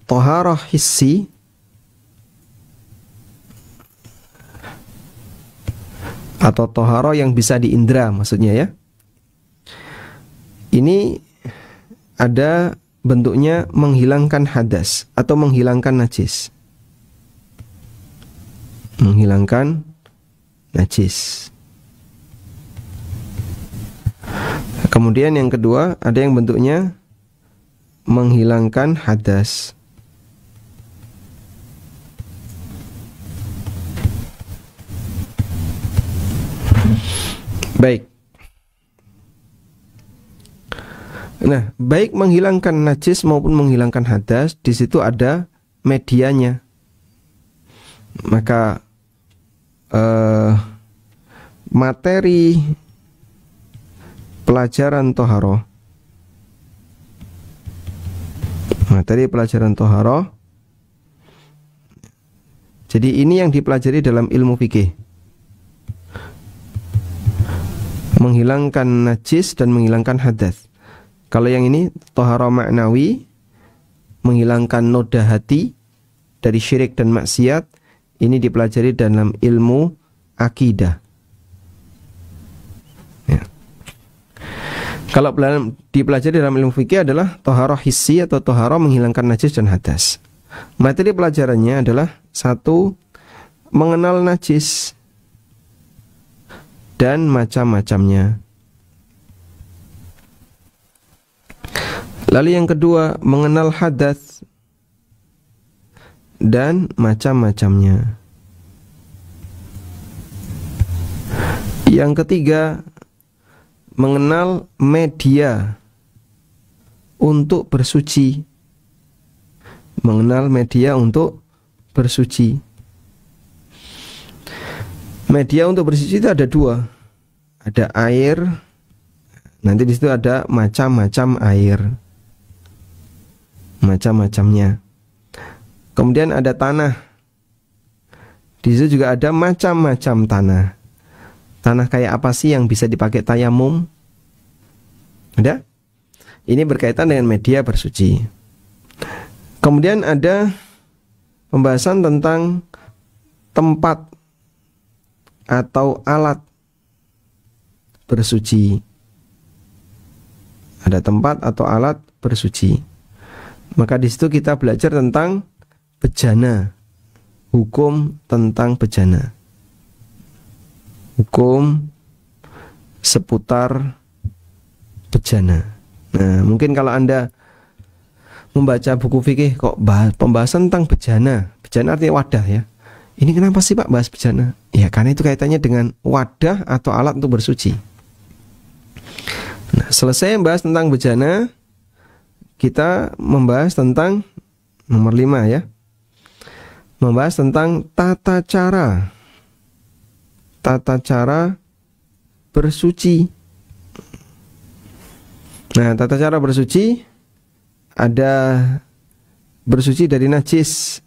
toharah hissi atau toharah yang bisa diindra maksudnya ya. Ini ada bentuknya menghilangkan hadas atau menghilangkan najis. Menghilangkan najis. Kemudian yang kedua ada yang bentuknya menghilangkan hadas. Baik. Nah, baik menghilangkan najis maupun menghilangkan hadas, di situ ada medianya. Maka materi pelajaran toharoh, jadi ini yang dipelajari dalam ilmu fikih. Menghilangkan najis dan menghilangkan hadas. Kalau yang ini toharoh maknawi, menghilangkan noda hati dari syirik dan maksiat, ini dipelajari dalam ilmu akidah. Ya. Kalau dipelajari dalam ilmu fikih adalah toharoh hissi atau toharoh menghilangkan najis dan hadas. Materi pelajarannya adalah satu, mengenal najis dan macam-macamnya. Lalu yang kedua, mengenal hadas dan macam-macamnya. Yang ketiga, mengenal media untuk bersuci. Mengenal media untuk bersuci. Media untuk bersuci itu ada dua. Ada air. Nanti di situ ada macam-macam air. Macam-macamnya. Kemudian ada tanah. Di situ juga ada macam-macam tanah. Tanah kayak apa sih yang bisa dipakai tayamum? Ada? Ini berkaitan dengan media bersuci. Kemudian ada pembahasan tentang tempat atau alat bersuci. Ada tempat atau alat bersuci. Maka di situ kita belajar tentang bejana, hukum tentang bejana, hukum seputar bejana. Nah, mungkin kalau Anda membaca buku fikih kok pembahasan tentang bejana. Bejana artinya wadah ya. Ini kenapa sih Pak bahas bejana? Ya karena itu kaitannya dengan wadah atau alat untuk bersuci. Nah, selesai membahas tentang bejana, kita membahas tentang nomor 5 ya. Membahas tentang tata cara bersuci. Nah, tata cara bersuci ada bersuci dari najis.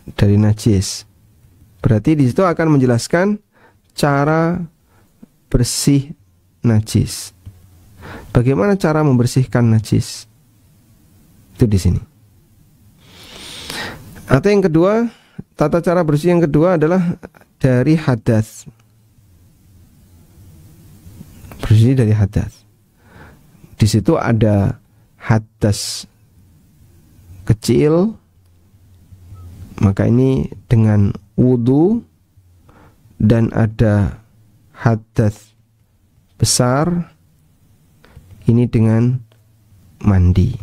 Dari najis. Berarti di situ akan menjelaskan cara bersih najis. Bagaimana cara membersihkan najis? Itu di sini. Atau yang kedua, tata cara bersih yang kedua adalah dari hadas. Bersih dari hadas. Di situ ada hadas kecil, maka ini dengan wudu, dan ada hadas besar, ini dengan mandi.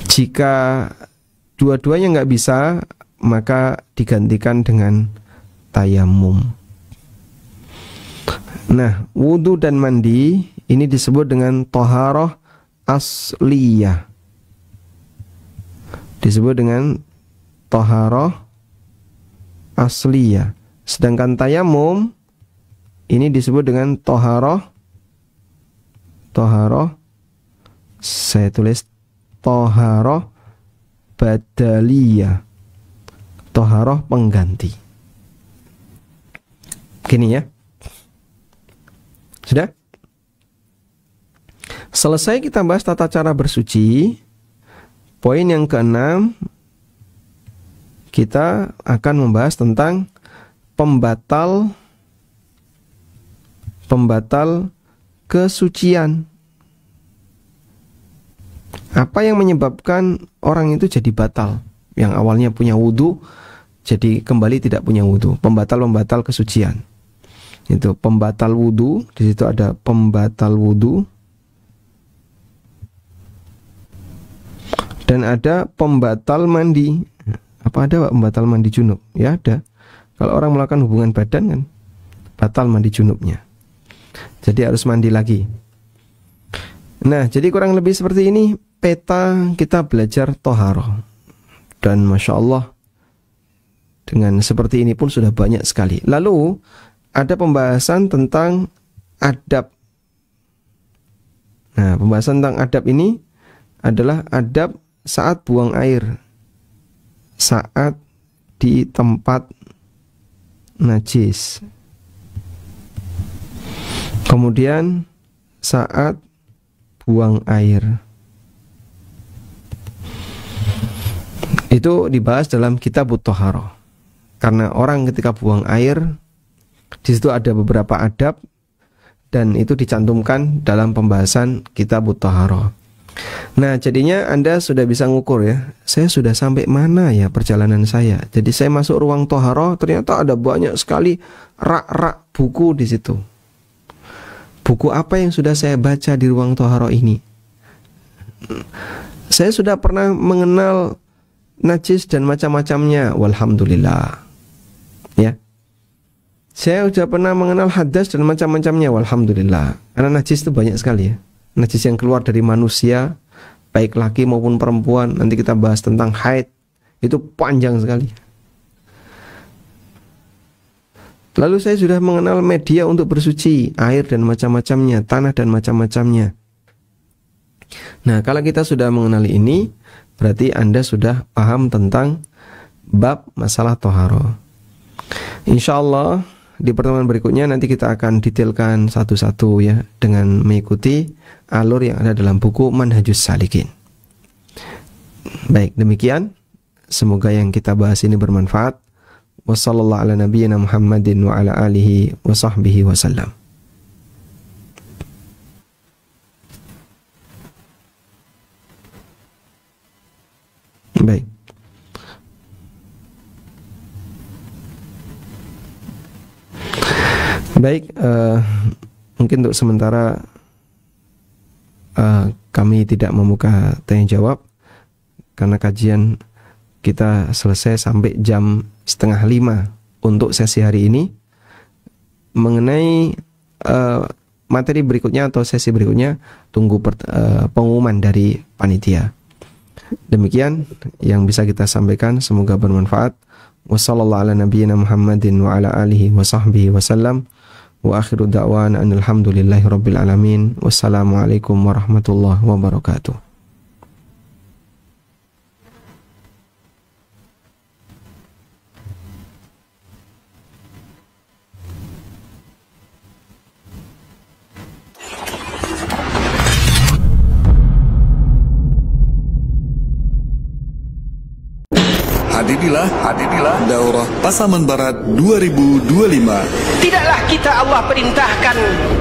Jika dua-duanya nggak bisa, maka digantikan dengan tayamum. Nah, wudu dan mandi ini disebut dengan thaharah asliyah. Disebut dengan thaharah asliyah. Sedangkan tayamum ini disebut dengan thaharah, saya tulis thaharah badaliyah, thaharah pengganti. Gini ya. Sudah? Selesai kita bahas tata cara bersuci. Poin yang keenam, kita akan membahas tentang pembatal kesucian. Apa yang menyebabkan orang itu jadi batal? Yang awalnya punya wudu jadi kembali tidak punya wudu. Pembatal kesucian. Itu pembatal wudu. Di situ ada pembatal wudu. Dan ada pembatal mandi. Apa ada pembatal mandi junub? Ya ada. Kalau orang melakukan hubungan badan kan batal mandi junubnya. Jadi harus mandi lagi. Nah, jadi kurang lebih seperti ini peta kita belajar toharoh. Dan Masya Allah, dengan seperti ini pun sudah banyak sekali. Lalu ada pembahasan tentang adab. Nah, pembahasan tentang adab ini adalah adab saat buang air, saat di tempat najis, kemudian saat buang air. Itu dibahas dalam kitab Thaharah. Karena orang ketika buang air, di situ ada beberapa adab dan itu dicantumkan dalam pembahasan kitab Thaharah. Nah, jadinya Anda sudah bisa ngukur ya. Saya sudah sampai mana ya perjalanan saya. Jadi saya masuk ruang Thaharah, ternyata ada banyak sekali rak-rak buku di situ. Buku apa yang sudah saya baca di ruang Thaharah ini? Saya sudah pernah mengenal najis dan macam-macamnya, walhamdulillah. Ya. Saya sudah pernah mengenal hadas dan macam-macamnya, walhamdulillah. Karena najis itu banyak sekali ya. Najis yang keluar dari manusia, baik laki maupun perempuan. Nanti kita bahas tentang haid. Itu panjang sekali. Lalu saya sudah mengenal media untuk bersuci, air dan macam-macamnya, tanah dan macam-macamnya. Nah, kalau kita sudah mengenali ini, berarti Anda sudah paham tentang bab masalah toharoh. Insya Allah di pertemuan berikutnya nanti kita akan detailkan satu-satu ya, dengan mengikuti alur yang ada dalam buku Manhajus Salikin. Baik, demikian. Semoga yang kita bahas ini bermanfaat. Wassallallahu ala nabiyyina Muhammadin wa ala alihi wa sahbihi wasallam. Baik. Baik, mungkin untuk sementara kami tidak membuka tanya jawab karena kajian kita selesai sampai jam 4:30 untuk sesi hari ini. Mengenai materi berikutnya atau sesi berikutnya, tunggu pengumuman dari panitia. Demikian yang bisa kita sampaikan, semoga bermanfaat. Wassallallahu ala nabiyyina Muhammadin wa ala alihi wa sahbihi wasallam. Wa akhiru da'wana alhamdulillahi rabbil alamin. Wassalamualaikum warahmatullahi wabarakatuh. Hadirilah Daurah Pasaman Barat 2025. Tidaklah kita Allah perintahkan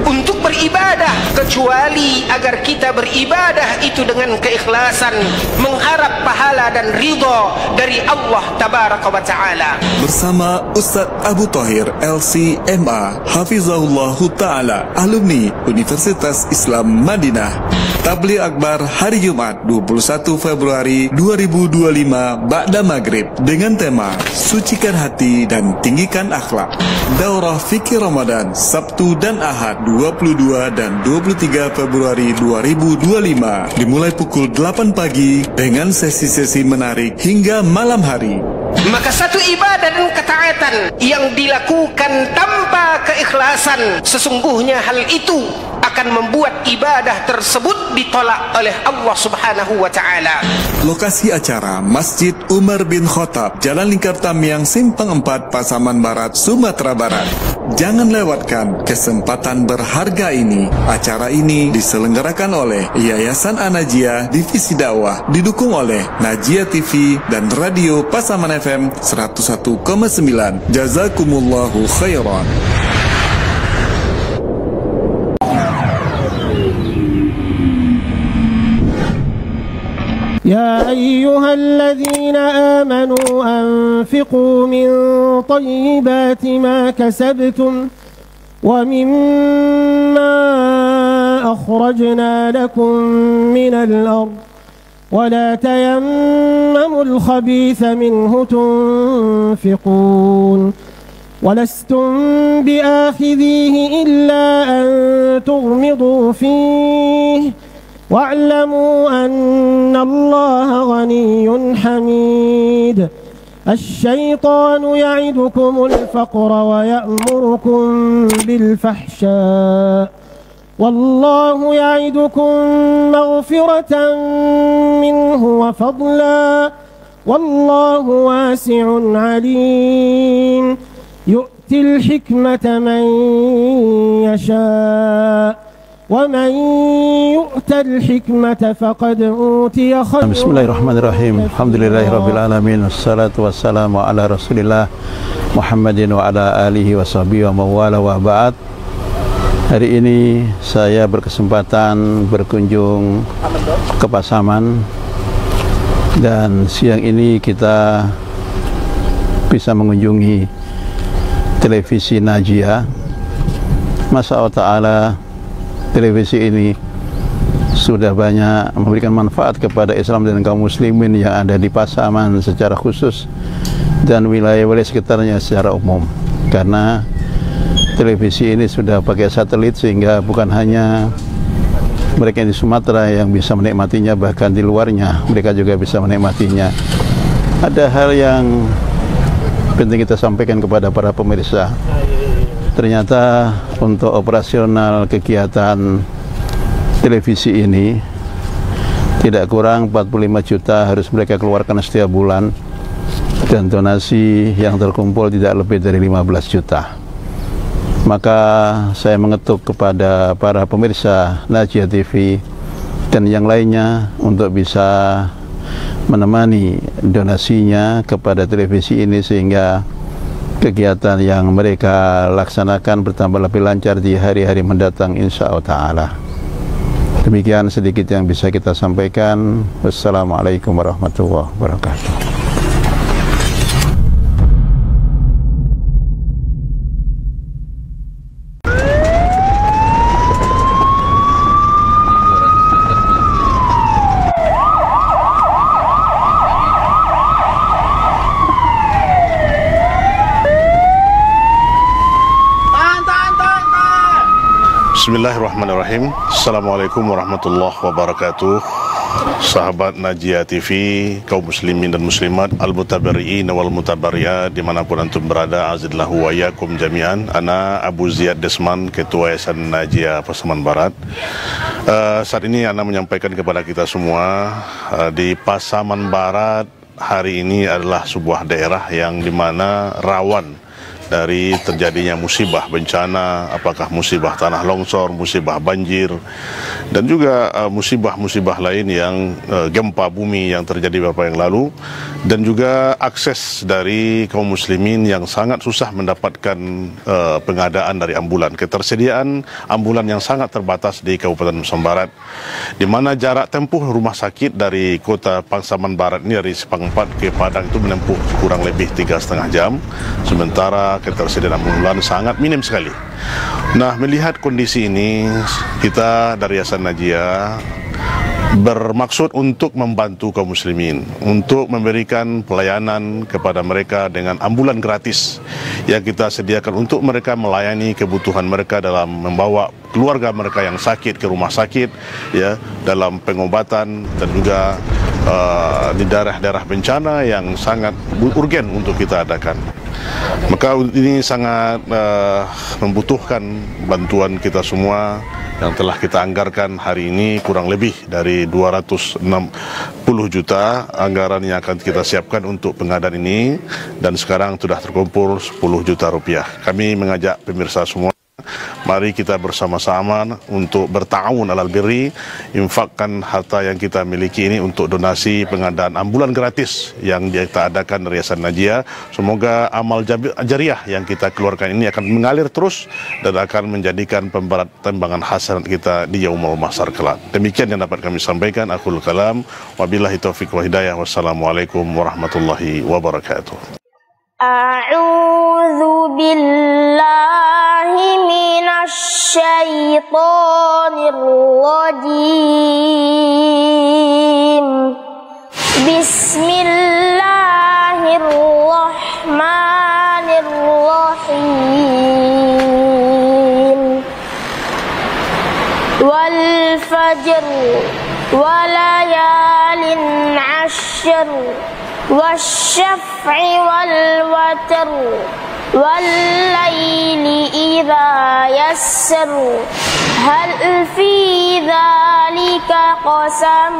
untuk beribadah kecuali agar kita beribadah itu dengan keikhlasan, mengharap pahala dan ridha dari Allah Tabaraka wa Ta'ala. Bersama Ustadz Abu Thahir LCMA Hafizahullahu Ta'ala, alumni Universitas Islam Madinah. Tabligh Akbar hari Jumat 21 Februari 2025 Ba'da Maghrib dengan tema Sucikan Hati dan Tinggikan Akhlak. Daurah Fikih Ramadan Sabtu dan Ahad 22 dan 23 Februari 2025 dimulai pukul 8 pagi dengan sesi-sesi menarik hingga malam hari. Maka satu ibadah dan ketaatan yang dilakukan tanpa keikhlasan, sesungguhnya hal itu akan membuat ibadah tersebut ditolak oleh Allah Subhanahu wa Ta'ala. Lokasi acara Masjid Umar bin Khattab, Jalan Lingkar Tamiang, Simpang 4, Pasaman Barat, Sumatera Barat. Jangan lewatkan kesempatan berharga ini. Acara ini diselenggarakan oleh Yayasan An-Najiyah Divisi Dakwah, didukung oleh Najiyah TV dan Radio Pasaman FM 101,9. Jazakumullahu khairan. يا أيها الذين آمنوا أنفقوا من طيبات ما كسبتم ومما أخرجنا لكم من الأرض ولا تيمموا الخبيث منه تنفقون ولستم بآخذيه إلا أن تغمضوا فيه واعلموا أن الله غني حميد الشيطان يعدكم الفقر ويأمركم بالفحشاء والله يعدكم مغفرة منه وفضلا والله واسع عليم يؤتي الحكمة من يشاء ومن يؤت الحكمة فقد أوتي خيرا. Bismillahirrahmanirrahim. Alhamdulillahirabbil alamin. Wassalatu wassalamu ala Rasulillah Muhammadin wa ala alihi wa sahbihi wa mawala wa ba'd. Hari ini saya berkesempatan berkunjung ke Pasaman, dan siang ini kita bisa mengunjungi televisi Najiyah. Masya Allah Ta'ala, televisi ini sudah banyak memberikan manfaat kepada Islam dan kaum muslimin yang ada di Pasaman secara khusus dan wilayah-wilayah sekitarnya secara umum, karena televisi ini sudah pakai satelit sehingga bukan hanya mereka di Sumatera yang bisa menikmatinya, bahkan di luarnya mereka juga bisa menikmatinya. Ada hal yang penting kita sampaikan kepada para pemirsa. Ternyata untuk operasional kegiatan televisi ini tidak kurang 45 juta harus mereka keluarkan setiap bulan, dan donasi yang terkumpul tidak lebih dari 15 juta. Maka saya mengetuk kepada para pemirsa Najiyah TV dan yang lainnya untuk bisa menemani donasinya kepada televisi ini sehingga kegiatan yang mereka laksanakan bertambah lebih lancar di hari-hari mendatang insyaallah ta'ala. Demikian sedikit yang bisa kita sampaikan. Wassalamualaikum warahmatullahi wabarakatuh. Bismillahirrahmanirrahim. Assalamualaikum warahmatullahi wabarakatuh. Sahabat Najia TV, kaum muslimin dan muslimat, al-mutabari'in wal mutabari'at dimanapun antum berada, azillahu wa yakum jami'an. Ana Abu Ziyad Desman, Ketua Yayasan Najia Pasaman Barat. Saat ini Ana menyampaikan kepada kita semua, di Pasaman Barat hari ini adalah sebuah daerah yang dimana rawan dari terjadinya musibah bencana, apakah musibah tanah longsor, musibah banjir, dan juga musibah-musibah lain yang gempa bumi yang terjadi beberapa yang lalu, dan juga akses dari kaum muslimin yang sangat susah mendapatkan pengadaan dari ambulan, ketersediaan ambulan yang sangat terbatas di Kabupaten Pasaman Barat, di mana jarak tempuh rumah sakit dari kota Pasaman Barat ini dari Sepangpat ke Padang itu menempuh kurang lebih 3,5 jam, sementara ketersediaan ambulan sangat minim sekali. Nah, melihat kondisi ini, kita dari Yayasan Najia bermaksud untuk membantu kaum muslimin, untuk memberikan pelayanan kepada mereka dengan ambulan gratis yang kita sediakan untuk mereka melayani kebutuhan mereka dalam membawa keluarga mereka yang sakit ke rumah sakit, ya, dalam pengobatan, dan juga di daerah-daerah bencana yang sangat urgen untuk kita adakan. Maka ini sangat membutuhkan bantuan kita semua yang telah kita anggarkan hari ini kurang lebih dari 260 juta anggaran yang akan kita siapkan untuk pengadaan ini, dan sekarang sudah terkumpul 10 juta rupiah. Kami mengajak pemirsa semua, mari kita bersama-sama untuk berta'awun alal birri, infakkan harta yang kita miliki ini untuk donasi pengadaan ambulan gratis yang kita adakan dari Yayasan Najia. Semoga amal jariah yang kita keluarkan ini akan mengalir terus dan akan menjadikan pemberat timbangan hasanat kita di yaumul mahsyar kelak. Demikian yang dapat kami sampaikan. Aqul kalam, wabillahi taufiq wa hidayah. Wassalamualaikum warahmatullahi wabarakatuh. A'udzu billahi minasy syaithanir rajim. Bismillahirrahmanirrahim. Wal fajr wa layalin 'ashr والشفع والوتر والليل إذا يسر هل في ذلك قسم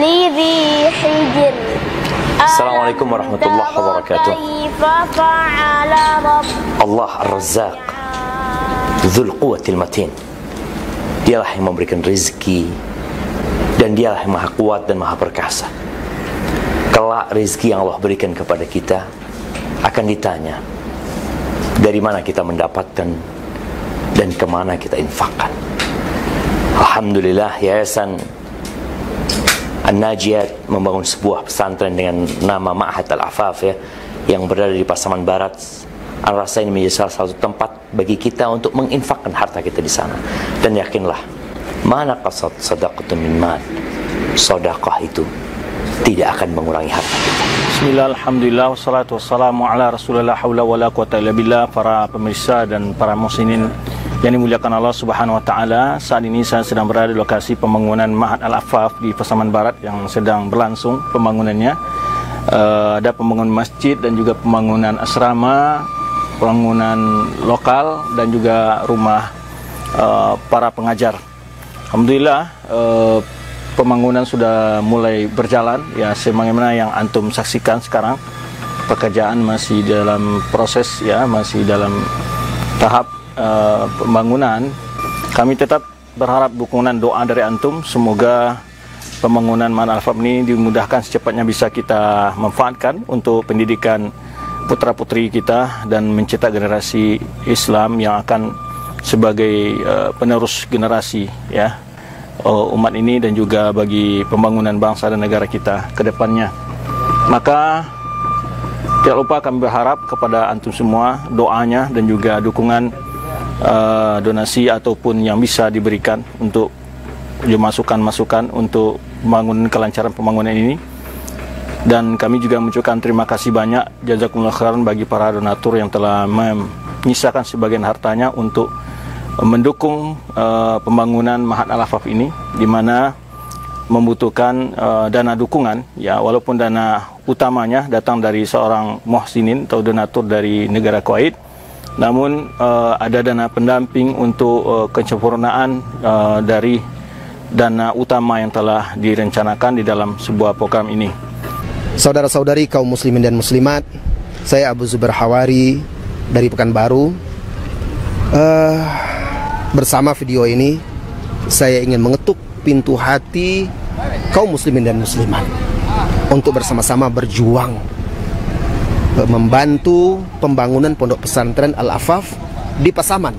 لذي حجر. Assalamualaikum warahmatullahi wabarakatuh. Allah Ar-Razzaq, Dzul Quwwatil Matin. Dialah yang memberikan rezeki, dan dialah yang maha kuat dan maha perkasa. Kelak rezeki yang Allah berikan kepada kita akan ditanya dari mana kita mendapatkan dan kemana kita infakkan. Alhamdulillah, Yayasan An-Najiat membangun sebuah pesantren dengan nama Ma'had Al-Afaf, ya, yang berada di Pasaman Barat. Ana rasa ini menjadi salah satu tempat bagi kita untuk menginfakkan harta kita di sana. Dan yakinlah, mana qasad sadaqatun min mal, sedekah itu tidak akan mengurangi harta kita. Bismillah, alhamdulillah, wassalatu wassalamu ala rasulillah, haula wala quwata illa billah. Para pemirsa dan para muslimin yang dimuliakan Allah Subhanahu wa taala, saat ini saya sedang berada di lokasi pembangunan Ma'had Al-Afaf di Pasaman Barat yang sedang berlangsung pembangunannya. Ada pembangunan masjid dan juga pembangunan asrama, pembangunan lokal, dan juga rumah para pengajar. Alhamdulillah, pembangunan sudah mulai berjalan, ya, sebagaimana yang antum saksikan sekarang. Pekerjaan masih dalam proses, ya, masih dalam tahap pembangunan. Kami tetap berharap dukungan doa dari antum. Semoga pembangunan Ma'had Al-Afaf ini dimudahkan secepatnya bisa kita manfaatkan untuk pendidikan putra-putri kita dan mencetak generasi Islam yang akan sebagai penerus generasi, ya, umat ini, dan juga bagi pembangunan bangsa dan negara kita ke depannya. Maka tidak lupa kami berharap kepada antum semua doanya dan juga dukungan donasi ataupun yang bisa diberikan untuk masukan-masukan untuk pembangunan, kelancaran pembangunan ini. Dan kami juga mengucapkan terima kasih banyak, jazakumullah khairan, bagi para donatur yang telah menyisakan sebagian hartanya untuk mendukung pembangunan Mahat Al-Afaf ini, di mana membutuhkan dana dukungan, ya, walaupun dana utamanya datang dari seorang muhsinin atau donatur dari negara Kuwait, namun ada dana pendamping untuk kesempurnaan dari dana utama yang telah direncanakan di dalam sebuah program ini. Saudara-saudari kaum muslimin dan muslimat, saya Abu Zubair Hawari dari Pekanbaru. Bersama video ini saya ingin mengetuk pintu hati kaum muslimin dan muslimat untuk bersama-sama berjuang membantu pembangunan pondok pesantren Al-Afaf di Pasaman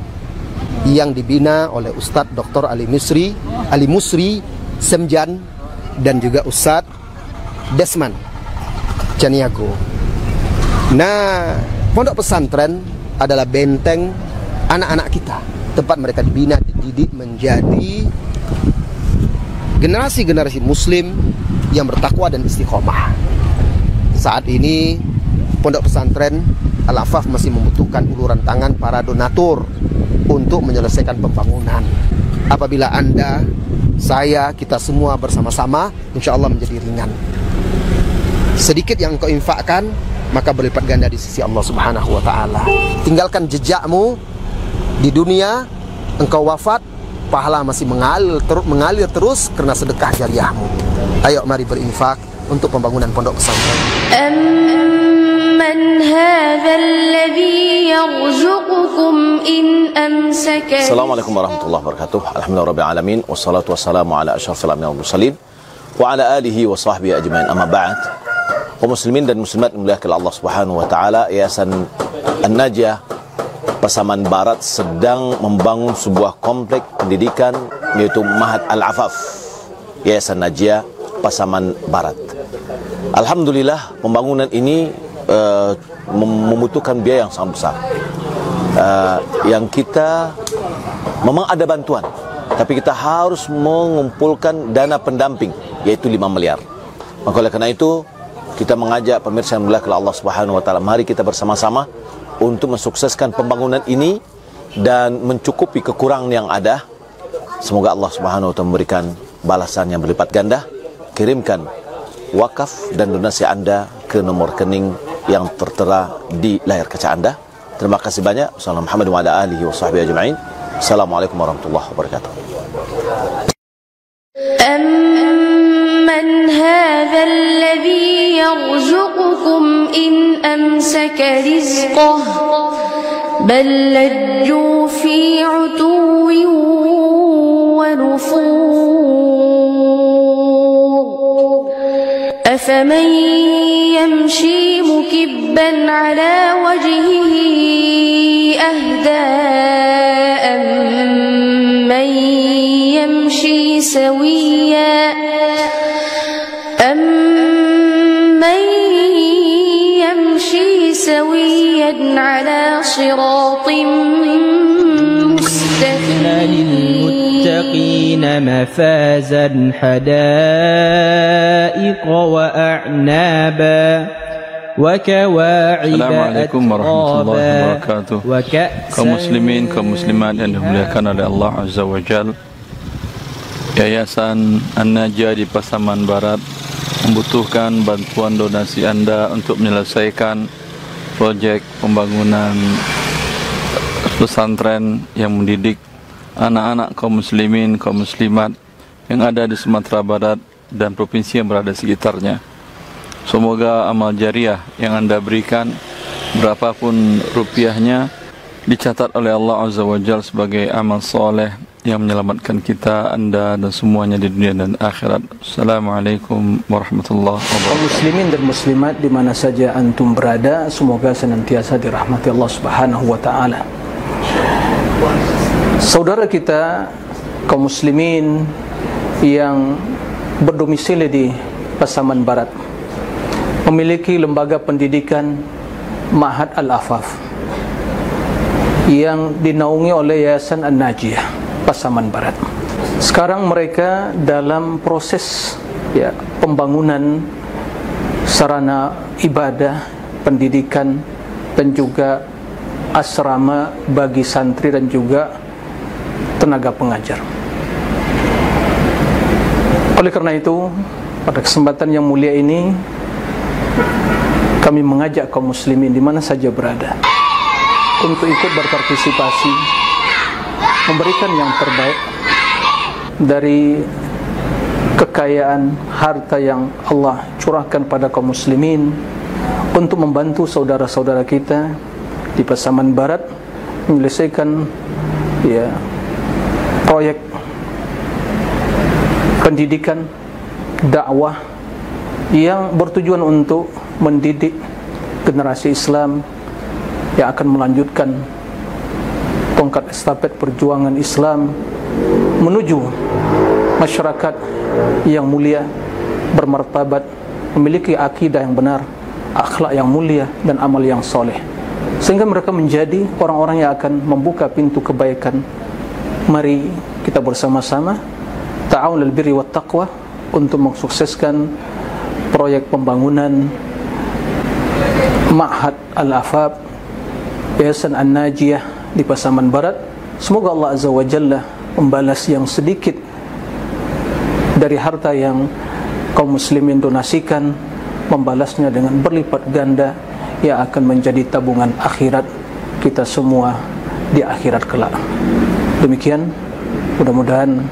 yang dibina oleh Ustadz Dr. Ali Musri Semjan dan juga Ustadz Desman Caniago. Nah, pondok pesantren adalah benteng anak-anak kita, tempat mereka dibina, dididik menjadi generasi-generasi muslim yang bertakwa dan istiqomah. Saat ini pondok pesantren Al-Afaf masih membutuhkan uluran tangan para donatur untuk menyelesaikan pembangunan. Apabila Anda, saya, kita semua bersama-sama, insya Allah menjadi ringan. Sedikit yang engkau infakkan, maka berlipat ganda di sisi Allah Subhanahu wa Ta'ala. Tinggalkan jejakmu di dunia, engkau wafat, pahala masih mengalir terus karena sedekah jariahmu. Ayo mari berinfak untuk pembangunan pondok pesantren. Amman hadzal ladzi yarzuqukum in amsaka. Assalamualaikum warahmatullahi wabarakatuh. Alhamdulillahirabbil alamin wassalatu wassalamu ala asyrafil anbiya'i wal mursalin wa ala alihi wa sahbihi ajmain. Amma ba'd. Kaum muslimin dan muslimat dimuliakan Allah Subhanahu wa taala, Yayasan An-Najiyah Pasaman Barat sedang membangun sebuah komplek pendidikan yaitu Mahat Al-Afaf, Yayasan Najiyah Pasaman Barat. Alhamdulillah, pembangunan ini membutuhkan biaya yang sangat besar. Yang kita memang ada bantuan, tapi kita harus mengumpulkan dana pendamping yaitu 5 miliar. Maka oleh karena itu kita mengajak pemirsa yang dimuliakan Allah Subhanahu wa taala, mari kita bersama-sama untuk mensukseskan pembangunan ini dan mencukupi kekurangan yang ada. Semoga Allah Subhanahu wa taala memberikan balasan yang berlipat ganda. Kirimkan wakaf dan donasi Anda ke nomor rekening yang tertera di layar kaca Anda. Terima kasih banyak. Wassalamualaikum warahmatullahi wabarakatuh. Assalamualaikum warahmatullahi wabarakatuh. Amman hadzal ladzi yarzuqukum in amsaka rizqahu bal lajju fi 'utuwwin wa nufur. Afaman yamshi mukibban 'ala wajhihi ahda amman yamshi sawiya amman yamshi sawiyan 'ala siratin mustaqim. للمتقين مفازا حدائق وأعنابا وكواعب Assalamualaikum warahmatullahi wabarakatuh. Kaum muslimin, kaum muslimat yang dimuliakan oleh Allah Azza wa Jalla, Yayasan An-Najiyah di Pasaman Barat membutuhkan bantuan donasi Anda untuk menyelesaikan proyek pembangunan pesantren yang mendidik anak-anak kaum muslimin, kaum muslimat yang ada di Sumatera Barat dan provinsi yang berada di sekitarnya. Semoga amal jariah yang Anda berikan, berapapun rupiahnya, dicatat oleh Allah Azza wa Jalla sebagai amal soleh yang menyelamatkan kita, Anda dan semuanya di dunia dan akhirat. Assalamualaikum warahmatullahi wabarakatuh. Kaum muslimin dan muslimat di mana saja antum berada, semoga senantiasa dirahmati Allah Subhanahu wa taala. Saudara kita kaum muslimin yang berdomisili di Pasaman Barat memiliki lembaga pendidikan Mahat Al-Afaf yang dinaungi oleh Yayasan An-Najiyah Pasaman Barat. Sekarang mereka dalam proses pembangunan sarana ibadah, pendidikan dan juga asrama bagi santri dan juga tenaga pengajar. Oleh karena itu, pada kesempatan yang mulia ini, kami mengajak kaum muslimin di mana saja berada untuk ikut berpartisipasi, memberikan yang terbaik dari kekayaan harta yang Allah curahkan pada kaum muslimin untuk membantu saudara-saudara kita di Pasaman Barat menyelesaikan proyek pendidikan dakwah yang bertujuan untuk mendidik generasi Islam yang akan melanjutkan tongkat estafet perjuangan Islam menuju masyarakat yang mulia, bermartabat, memiliki akidah yang benar, akhlak yang mulia dan amal yang soleh, sehingga mereka menjadi orang-orang yang akan membuka pintu kebaikan. Mari kita bersama-sama ta'awun lil birri wat taqwa untuk mensukseskan proyek pembangunan Ma'had Al-Afaf Yayasan An-Najiyah di Pasaman Barat. Semoga Allah Azza wa Jalla membalas yang sedikit dari harta yang kaum muslimin donasikan, membalasnya dengan berlipat ganda yang akan menjadi tabungan akhirat kita semua di akhirat kelak. Demikian, mudah-mudahan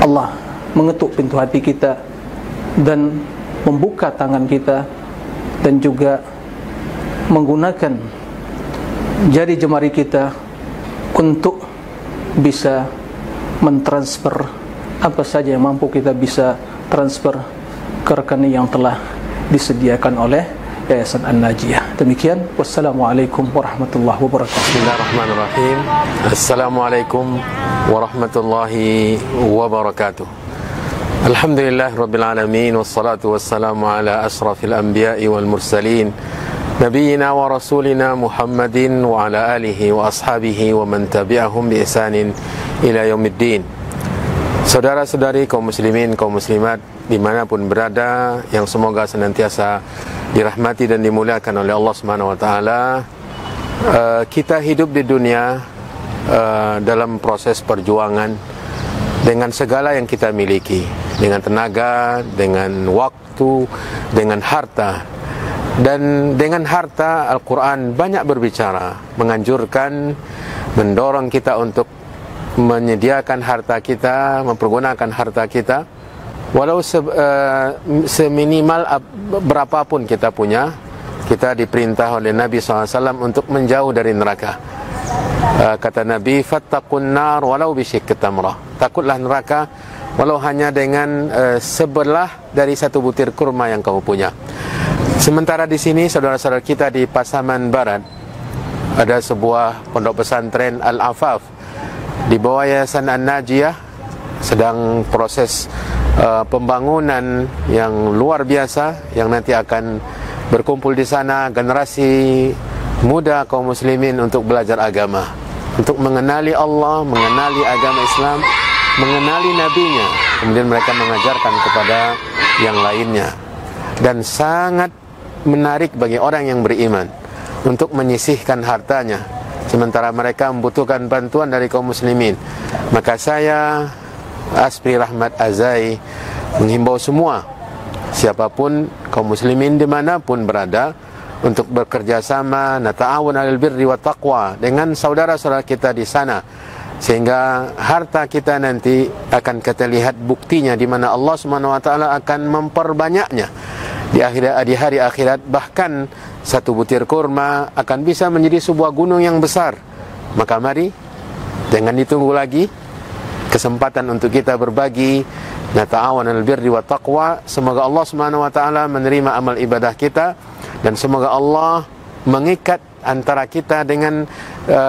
Allah mengetuk pintu hati kita dan membuka tangan kita, dan juga menggunakan jari jemari kita untuk bisa mentransfer apa saja yang mampu kita bisa transfer ke rekening yang telah disediakan oleh Yayasan An-Najiyah. Demikian, wassalamualaikum warahmatullahi wabarakatuh. Bismillahirrahmanirrahim. Assalamualaikum warahmatullahi wabarakatuh. Alhamdulillah Rabbil Alamin, wassalatu wassalamu ala asrafil anbiya'i wal mursalin, Nabiyyina wa Rasulina Muhammadin wa ala alihi wa ashabihi wa man tabi'ahum bi ihsanin ila yaumiddin. Saudara-saudari kaum muslimin, kaum muslimat dimanapun berada, yang semoga senantiasa dirahmati dan dimuliakan oleh Allah Subhanahu wa ta'ala. Kita hidup di dunia dalam proses perjuangan dengan segala yang kita miliki, dengan tenaga, dengan waktu, dengan harta. Dan dengan harta, Al-Quran banyak berbicara, menganjurkan, mendorong kita untuk menyediakan harta kita, mempergunakan harta kita, walau seminimal berapapun kita punya. Kita diperintah oleh Nabi SAW untuk menjauh dari neraka. Kata Nabi, fattaqun nar walau bisyikki tamrah. Takutlah neraka walau hanya dengan sebelah dari satu butir kurma yang kamu punya. Sementara di sini saudara-saudara kita di Pasaman Barat ada sebuah pondok pesantren Al-Afaf di bawah Yayasan An-Najiyah, sedang proses pembangunan yang luar biasa, yang nanti akan berkumpul di sana generasi muda kaum muslimin untuk belajar agama, untuk mengenali Allah, mengenali agama Islam, mengenali nabinya, kemudian mereka mengajarkan kepada yang lainnya. Dan sangat menarik bagi orang yang beriman untuk menyisihkan hartanya sementara mereka membutuhkan bantuan dari kaum muslimin. Maka saya, Aspri Rahmat Azai, menghimbau semua, siapapun kaum muslimin dimanapun berada, untuk bekerja sama, nata'awun 'alal birri wat taqwa, dengan saudara-saudara kita di sana, sehingga harta kita nanti akan kita lihat buktinya di mana Allah Subhanahu wa taala akan memperbanyaknya di hari akhirat. Bahkan satu butir kurma akan bisa menjadi sebuah gunung yang besar. Maka mari, jangan ditunggu lagi kesempatan untuk kita berbagi, nata'awun 'alal birri wat taqwa. Semoga Allah Subhanahu wa taala menerima amal ibadah kita, dan semoga Allah mengikat antara kita dengan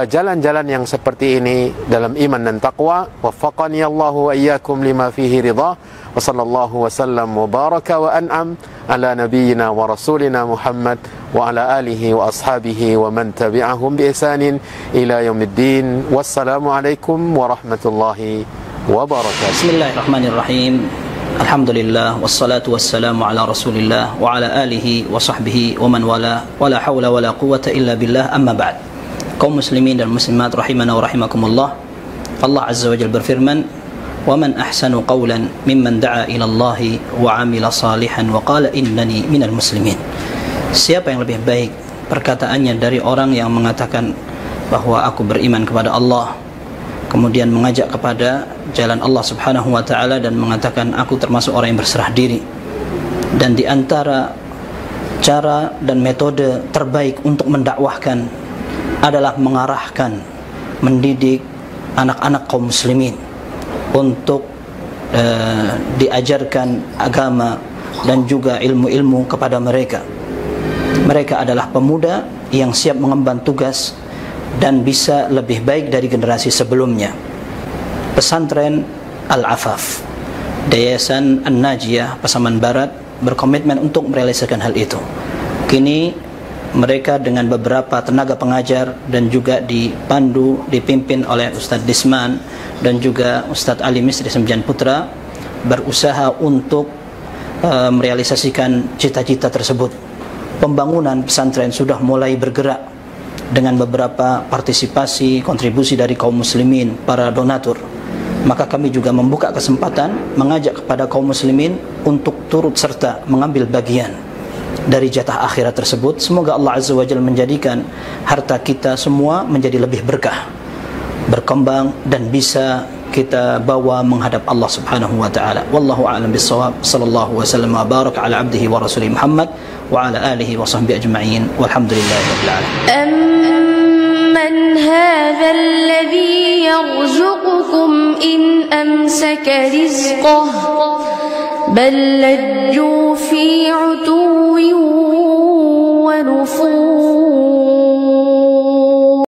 jalan-jalan yang seperti ini dalam iman dan taqwa. Waffaqani Allahu wa iyyakum lima fihi ridha. Wa sallallahu wa sallam wa baraka wa an'am ala nabiyyina wa rasulina Muhammad wa ala alihi wa ashabihi wa man tabi'ahum bi ihsanin ila yaumiddin. Wassalamu alaikum warahmatullahi wabarakatuh. Bismillahirrahmanirrahim. Alhamdulillah, wassalatu wassalamu ala rasulillah wa ala alihi wa sahbihi wa man wala, wa la hawla wa la quwata illa billah, amma ba'd. Kaum muslimin dan muslimat rahimana wa rahimakumullah, Allah Azza wa Jalla berfirman, وَمَنْ أَحْسَنُ قَوْلًا مِمَّنْ دَعَا إِلَى اللَّهِ وَعَمِلَ صَالِحًا وَقَالَ إِنَّنِي مِنَ الْمُسْلِمِينَ. Siapa yang lebih baik perkataannya dari orang yang mengatakan bahwa aku beriman kepada Allah, kemudian mengajak kepada jalan Allah Subhanahu wa taala dan mengatakan aku termasuk orang yang berserah diri. Dan di antara cara dan metode terbaik untuk mendakwahkan adalah mengarahkan, mendidik anak-anak kaum muslimin untuk diajarkan agama dan juga ilmu-ilmu kepada mereka. Mereka adalah pemuda yang siap mengemban tugas dan bisa lebih baik dari generasi sebelumnya. Pesantren Al-Afaf, Yayasan An-Najiyah Pasaman Barat berkomitmen untuk merealisasikan hal itu. Kini mereka dengan beberapa tenaga pengajar dan juga dipimpin oleh Ustadz Disman dan juga Ustadz Ali Misri Semjan Putra berusaha untuk merealisasikan cita-cita tersebut. Pembangunan pesantren sudah mulai bergerak dengan beberapa partisipasi, kontribusi dari kaum muslimin, para donatur. Maka kami juga membuka kesempatan mengajak kepada kaum muslimin untuk turut serta mengambil bagian dari jatah akhirat tersebut. Semoga Allah Azza wa Jalla menjadikan harta kita semua menjadi lebih berkah, berkembang dan bisa kita bawa menghadap Allah Subhanahu wa taala. Wallahu a'lam bissawab. Sallallahu wasallam wa baraka ala abdihi wa rasulih Muhammad wa ala alihi wa sahbihi ajma'in. Walhamdulillahi rabbil alamin. أَمَّنْ هَذَا الَّذِي يَرْزُقُكُمْ إِنْ أَمْسَكَ رِزْقَهُ بَلْ لَجُّوا فِي